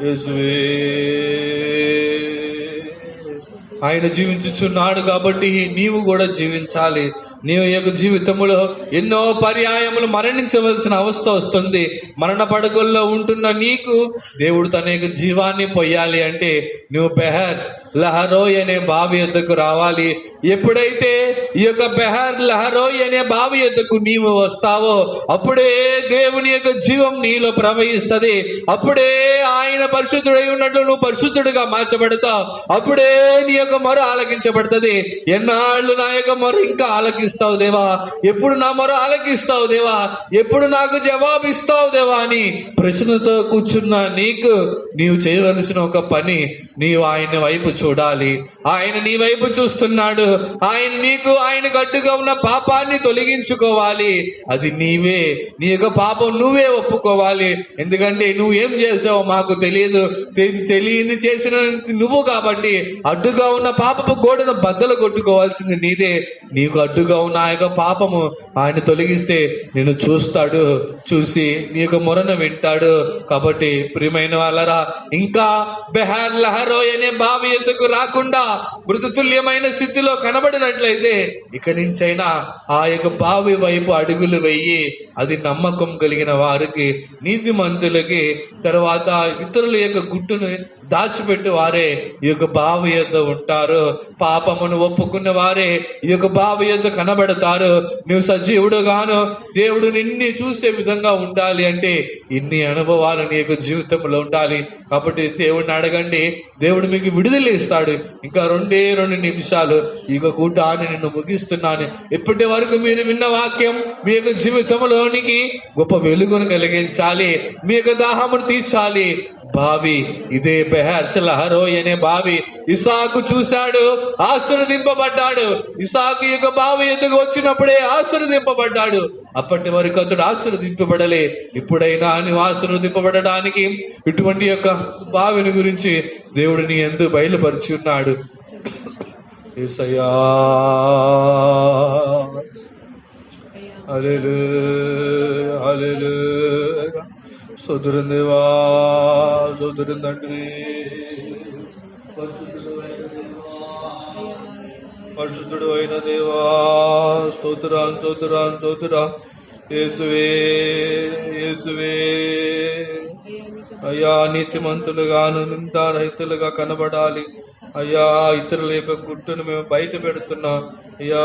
యేసువే ఆయన జీవించుచున్నాడు కాబట్టి నీవు కూడా జీవించాలి. నీ యొక్క జీవితంలో ఎన్నో పర్యాయములు మరణించవలసిన అవస్థ వస్తుంది. మరణ పడకల్లో ఉంటున్న నీకు దేవుడు తన యొక్క జీవాన్ని పొయ్యాలి అంటే నువ్వు బెహర్లహరోయ్ అనే బావి యొద్దకు రావాలి. ఎప్పుడైతే ఈ యొక్క బెహర్లహరోయ్ అనే బావి యొద్దకు నీవు వస్తావో అప్పుడే దేవుని యొక్క జీవం నీలో ప్రవహిస్తుంది. అప్పుడే ఆయన పరిశుద్ధుడై ఉన్నట్టు నువ్వు పరిశుద్ధుడిగా మార్చబడతావు. అప్పుడే నీ యొక్క మొర ఆలకించబడుతుంది. ఎన్నాళ్ళు నా యొక్క మొర ఇంకా ఆలకిస్తావు దేవా, ఎప్పుడు నా మొర ఆలకిస్తావు దేవా, ఎప్పుడు నాకు జవాబు ఇస్తావు దేవా అని ప్రశ్నతో కూర్చున్న నీవు చేయవలసిన ఒక పని, నీవు ఆయన వైపు చూడాలి. ఆయన నీ వైపు చూస్తున్నాడు. ఆయన గడ్డుగా ఉన్న పాపాన్ని తొలగించుకోవాలి. అది నీవే, నీ యొక్క పాపం నువ్వే ఒప్పుకోవాలి. ఎందుకంటే నువ్వేం చేసావో మాకు తెలియదు, తెలియని చేసిన నువ్వు కాబట్టి అడ్డుగా ఉన్న పాపపు గోడను బద్దలు కొట్టుకోవాల్సింది నీదే. నీకు అడ్డుగా ఉన్న ఆ యొక్క పాపము ఆయన తొలగిస్తే నిన్ను చూస్తాడు, చూసి నీ యొక్క మొరను వింటాడు. కాబట్టి ప్రియమైన వాళ్ళరా, ఇంకా బెహర్లహరోయ్ అనే బావి ఎందుకు రాకుండా మృతతుల్యమైన స్థితిలో కనబడినట్లయితే ఇక నుంచైనా ఆ యొక్క బావి వైపు అడుగులు వెయ్యి. అది నమ్మకం కలిగిన వారికి, నీతిమంతులకి, తర్వాత ఇతరుల యొక్క గుట్టును దాచిపెట్టి వారే ఈ యొక్క బావి యొద్ద ఉంటారు. పాపమును ఒప్పుకున్న వారే ఈ యొక్క బావి యొద్ద కనబడతారు. నువ్వు సజీవుడు గాను దేవుడు నిన్ను చూసే విధంగా ఉండాలి అంటే ఇన్ని అనుభవాలు నీ యొక్క జీవితంలో ఉండాలి. కాబట్టి దేవుడిని అడగండి, దేవుడు మీకు విడుదల ఇస్తాడు. ఇంకా 2 నిమిషాలు ఈ యొక్క కూటాన్ని నిన్ను ముగిస్తున్నాను. ఇప్పటి వరకు మీరు విన్న వాక్యం మీ యొక్క జీవితంలోనికి గొప్ప వెలుగును కలిగించాలి, మీ యొక్క దాహమును తీర్చాలి. బావి ఇదే బెహర్సలహరోయ్ అనే బావి. ఇసాకు చూశాడు, ఆశీర్వదింపబడ్డాడు. ఇసాకు యొక్క బావి ఎదుగు వచ్చినప్పుడే ఆశీర్వదింపబడ్డాడు. అప్పటి వరకు అతడు ఆశీర్వదింపబడలే. ఇప్పుడైనా నువ్వు ఆశీర్వదింపబడడానికి ఇటువంటి యొక్క బావిని గురించి దేవుడు నీ యందు బయలుపరిచి ఉన్నాడు. యేసయ్యా హల్లెలూయా హల్లెలూయా. సోదరుని దేవా, సోదరుని తండ్రి, పరిశుద్ధుడు అయిన దేవా, స్తోత్రం స్తోత్రం స్తోత్రం. యేసువే యేసువే. అయ్యా నీతిమంతులుగాను నిందారహితులుగా కనబడాలి అయ్యా. ఇతరుల యొక్క గుట్టును మేము బయట పెడుతున్నాం అయ్యా.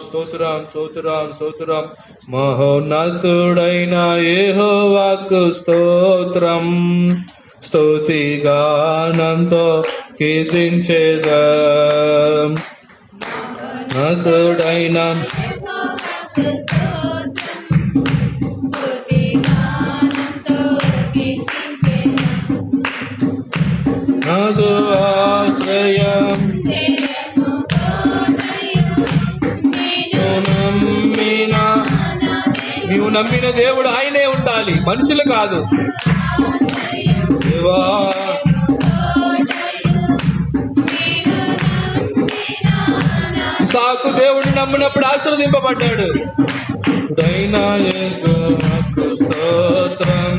స్తోత్రం స్తోత్రం స్తోత్రం. మహోన్నతుడైన యెహోవాకు స్తోత్రం. స్తుతిగానంతో కీర్తించేదం. నతుడైన నాదు ఆశ్రయం నీవు నమ్మిన దేవుడు ఆయనే ఉండాలి, మనుషులు కాదు. దేవా ఇసాకు దేవుడు నమ్మినప్పుడు ఆశీర్వదింపబడ్డాడు. స్తోత్రం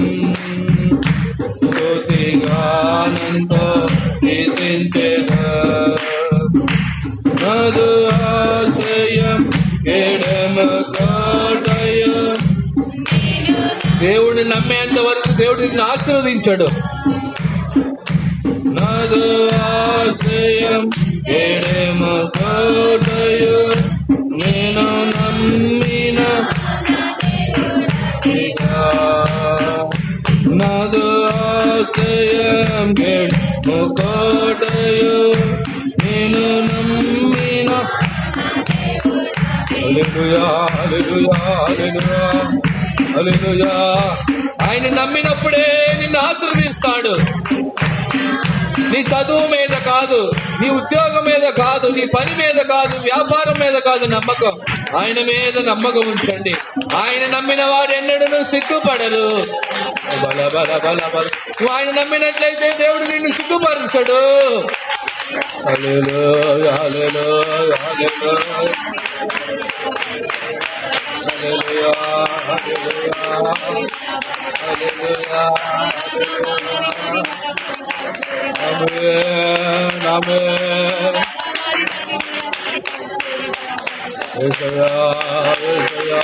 స్తుతిగానంతో కీర్తించెదను. ఆశ్రయం ఎడమ కోటయం. దేవుడిని నమ్మేంత వరకు దేవుడు నిన్ను ఆశీర్వదించాడు. నాదు ఆశ్రయం ఎడమ కోటయం. నేను నమ్మిన నాదు ఆశ్రయం ఎడమ కోటయం. నేను నమ్మిన. హల్లెలూయా హల్లెలూయా హల్లెలూయా హల్లెలూయా. ఆయన నమ్మినప్పుడే నిన్ను ఆశీర్వదిస్తాడు. నీ చదువు మీద కాదు, నీ ఉద్యోగం మీద కాదు, నీ పని మీద కాదు, వ్యాపారం మీద కాదు నమ్మకం. ఆయన మీద నమ్మకం ఉంచండి. ఆయన నమ్మిన వారు ఎన్నడూ సిగ్గుపడరు. బల బల బల బల. నువ్వు ఆయన నమ్మినట్లయితే దేవుడు నిన్ను సిగ్గుపరచడు. హల్లెలూయా హల్లెలూయా హల్లెలూయా హల్లెలూయా హల్లెలూయా హల్లెలూయా. ఆమేన్ ఆమేన్. యేసయ్యా యేసయ్యా.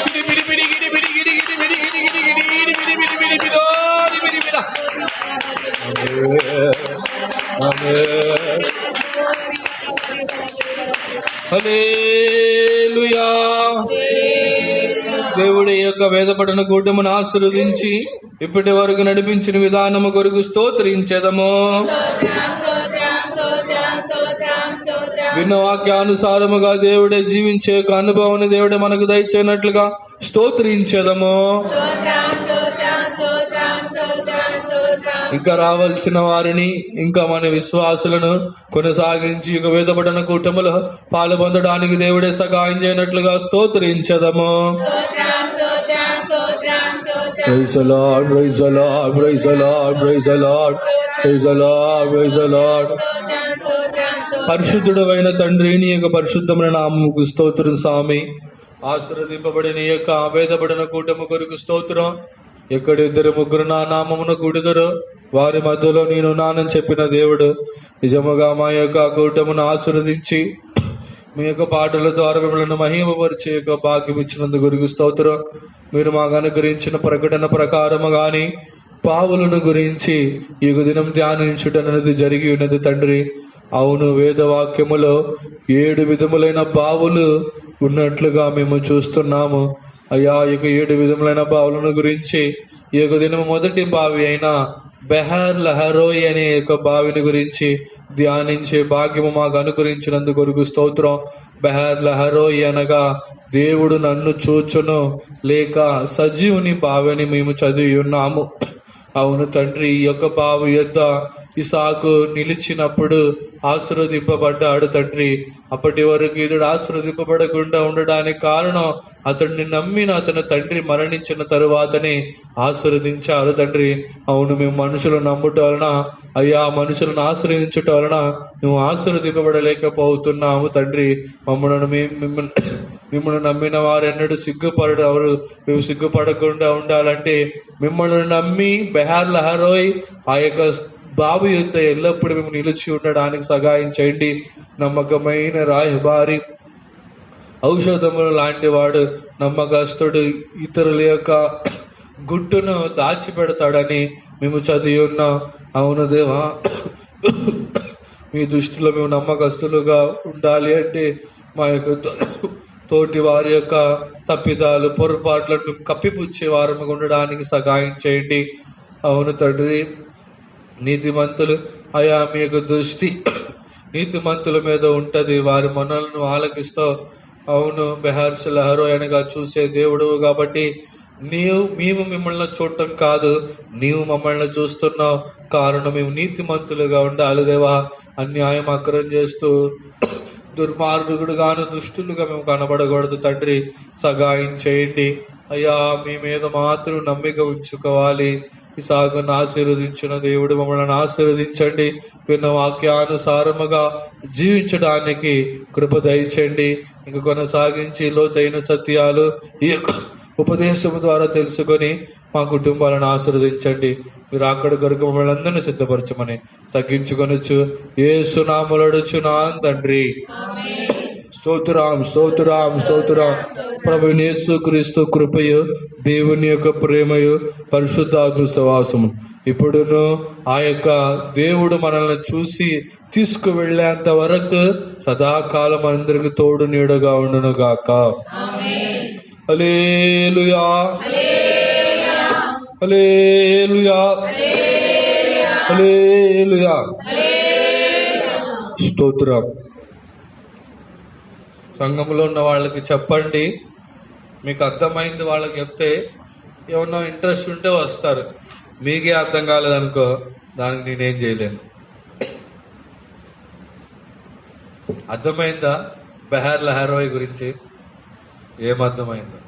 గిడి బిడి బిడి గిడి బిడి గిడి గిడి బిడి గిడి గిడి గిడి గిడి బిడి బిడి బిడి బిదో బిడి బిడి. ఆమేన్. హల్లెలూయా. దేవుడి యొక్క వేదపడన కూటమును ఆశీర్వదించి ఇప్పటి వరకు నడిపించిన విధానము కొరకు స్తోత్రించెదము. విన్న వాక్యానుసారముగా దేవుడే జీవించే యొక్క అనుభవాన్ని దేవుడే మనకు దయచేయనట్లుగా స్తోత్రించెదము. ఇంకా రావాల్సిన వారిని, ఇంకా మన విశ్వాసులను కొనసాగించి ఇక వేదపడన కూటములో పాల్పొందడానికి దేవుడే సహాయం చేయనట్లుగా స్తోత్రించెదము. Praise the Lord, praise the Lord, praise the Lord, praise the Lord, praise the Lord, praise the Lord. పరిశుద్ధుడైన తండ్రి, నీ యొక్క పరిశుద్ధమైన నామముకు స్తోత్రం స్వామి. ఆశీర్వదింపబడిన ఈ యొక్క వేదపడిన కూటము కొరకు స్తోత్రం. ఎక్కడ ఇద్దరు ముగ్గురు నా నామమున కూడిదరో వారి మధ్యలో నేను నానని చెప్పిన దేవుడు నిజముగా మా యొక్క కూటమును ఆశీర్వదించి మీ యొక్క పాటల ద్వారా మిమ్మల్ని మహిమపరిచే యొక్క భాగ్యం ఇచ్చినందుకు గురికి స్తోత్రం. మీరు మాకు అనుగ్రహించిన ప్రకటన ప్రకారము గాని పావులను గురించి ఈ దినం ధ్యానించుటనేది జరిగి ఉన్నది తండ్రి. అవును, వేదవాక్యములో 7 విధములైన బావులు ఉన్నట్లుగా మేము చూస్తున్నాము అయ్యా. ఇక 7 విధములైన బావులను గురించి ఈ యొక్క దినం మొదటి బావి అయిన బెహర్ లహరోయ్ అనే యొక్క బావిని గురించి ధ్యానించే భాగ్యము మాకు అనుగ్రహించినందుకు కొరకు స్తోత్రం. బెహర్ లహరోయ్ అనగా దేవుడు నన్ను చూచును లేక సజీవుని బావిని మేము చదివి ఉన్నాము. అవును తండ్రి, ఈ యొక్క బావి యొద్ద ఇసాకు నిలిచినప్పుడు ఆశీర్వదింపబడ్డాడు తండ్రి. అప్పటి వరకు ఇతడు ఆశీర్వదింపబడకుండా ఉండడానికి కారణం అతడిని నమ్మిన అతని తండ్రి మరణించిన తరువాతనే ఆశీర్వదించారు తండ్రి. అవును, మేము మనుషులు నమ్ముట వలన అయ్యా, మనుషులను ఆశ్రయించుట వలన మేము ఆశీర్వదింపబడలేకపోతున్నాము తండ్రి. మిమ్మల్ని నమ్మిన వారు ఎన్నడూ సిగ్గుపడరు. మేము సిగ్గుపడకుండా ఉండాలంటే మిమ్మల్ని నమ్మి బెహార్ లహరోయ్ ఆ యొక్క బాబు యొద్ద ఎల్లప్పుడూ మేము నిలిచి ఉండడానికి సహాయం చేయండి. నమ్మకమైన రాయబారి ఔషధములు లాంటి వాడు, నమ్మకస్తుడు, ఇతరుల యొక్క గుట్టును దాచిపెడతాడని మేము చదివి ఉన్నాం. అవును దేవా, మీ దృష్టిలో మేము నమ్మకస్తులుగా ఉండాలి అంటే మా యొక్క తోటి వారి యొక్క తప్పిదాలు, పొరపాట్లను మేము కప్పిపుచ్చే వారముగా ఉండడానికి సహాయం చేయండి. అవును తండ్రి, నీతిమంతులు అయా మీ యొక్క దృష్టి నీతిమంతుల మీద ఉంటది, వారి మనలను ఆలకిస్తావు. అవును, బెహార్స్ లహరో అనగా చూసే దేవుడు కాబట్టి మేము మిమ్మల్ని చూడటం కాదు, నీవు మమ్మల్ని చూస్తున్నావు. కారణం మేము నీతిమంతులుగా ఉండాలి దేవా. అన్యాయం అక్రమం చేస్తూ దుర్మార్గుడుగాను దుష్టులుగా మేము కనబడకూడదు తండ్రి, సహాయం చేయండి అయ్యా. మీ మీద మాత్రం నమ్మిక ఉంచుకోవాలి. ఈ సాగును ఆశీర్వదించిన దేవుడు మమ్మల్ని ఆశీర్వదించండి. విన్న వాక్యానుసారముగా జీవించడానికి కృప దయచండి. ఇంక కొనసాగించి లోతైన సత్యాలు ఈ యొక్క ఉపదేశము ద్వారా తెలుసుకొని మా కుటుంబాలను ఆశీర్వదించండి. మీరు అక్కడ కొరకు మమ్మల్ని అందరినీ సిద్ధపరచమని తగ్గించుకొనొచ్చు యేసు నామములో అడుగుచున్నాను తండ్రి. స్తోత్రం స్తోత్రం స్తోత్రం. ప్రభు యేసు క్రీస్తు కృపయు, దేవుని యొక్క ప్రేమయు, పరిశుద్ధాత్మ సహవాసము ఇప్పుడును ఆ యొక్క దేవుడు మనల్ని చూసి తీసుకువెళ్ళేంత వరకు సదాకాలం అందరికి తోడు నీడగా ఉండును గాక. హల్లెలూయా హల్లెలూయా హల్లెలూయా. స్తోత్రం. సంఘంలో ఉన్న వాళ్ళకి చెప్పండి, మీకు అర్థమైంది వాళ్ళకి చెప్తే ఏమన్నా ఇంట్రెస్ట్ ఉంటే వస్తారు. మీకే అర్థం కాలేదనుకో, దానికి నేనేం చేయలేను. అర్థమైందా బెహార్ లహరోయ్ గురించి? ఏమర్థమైందో?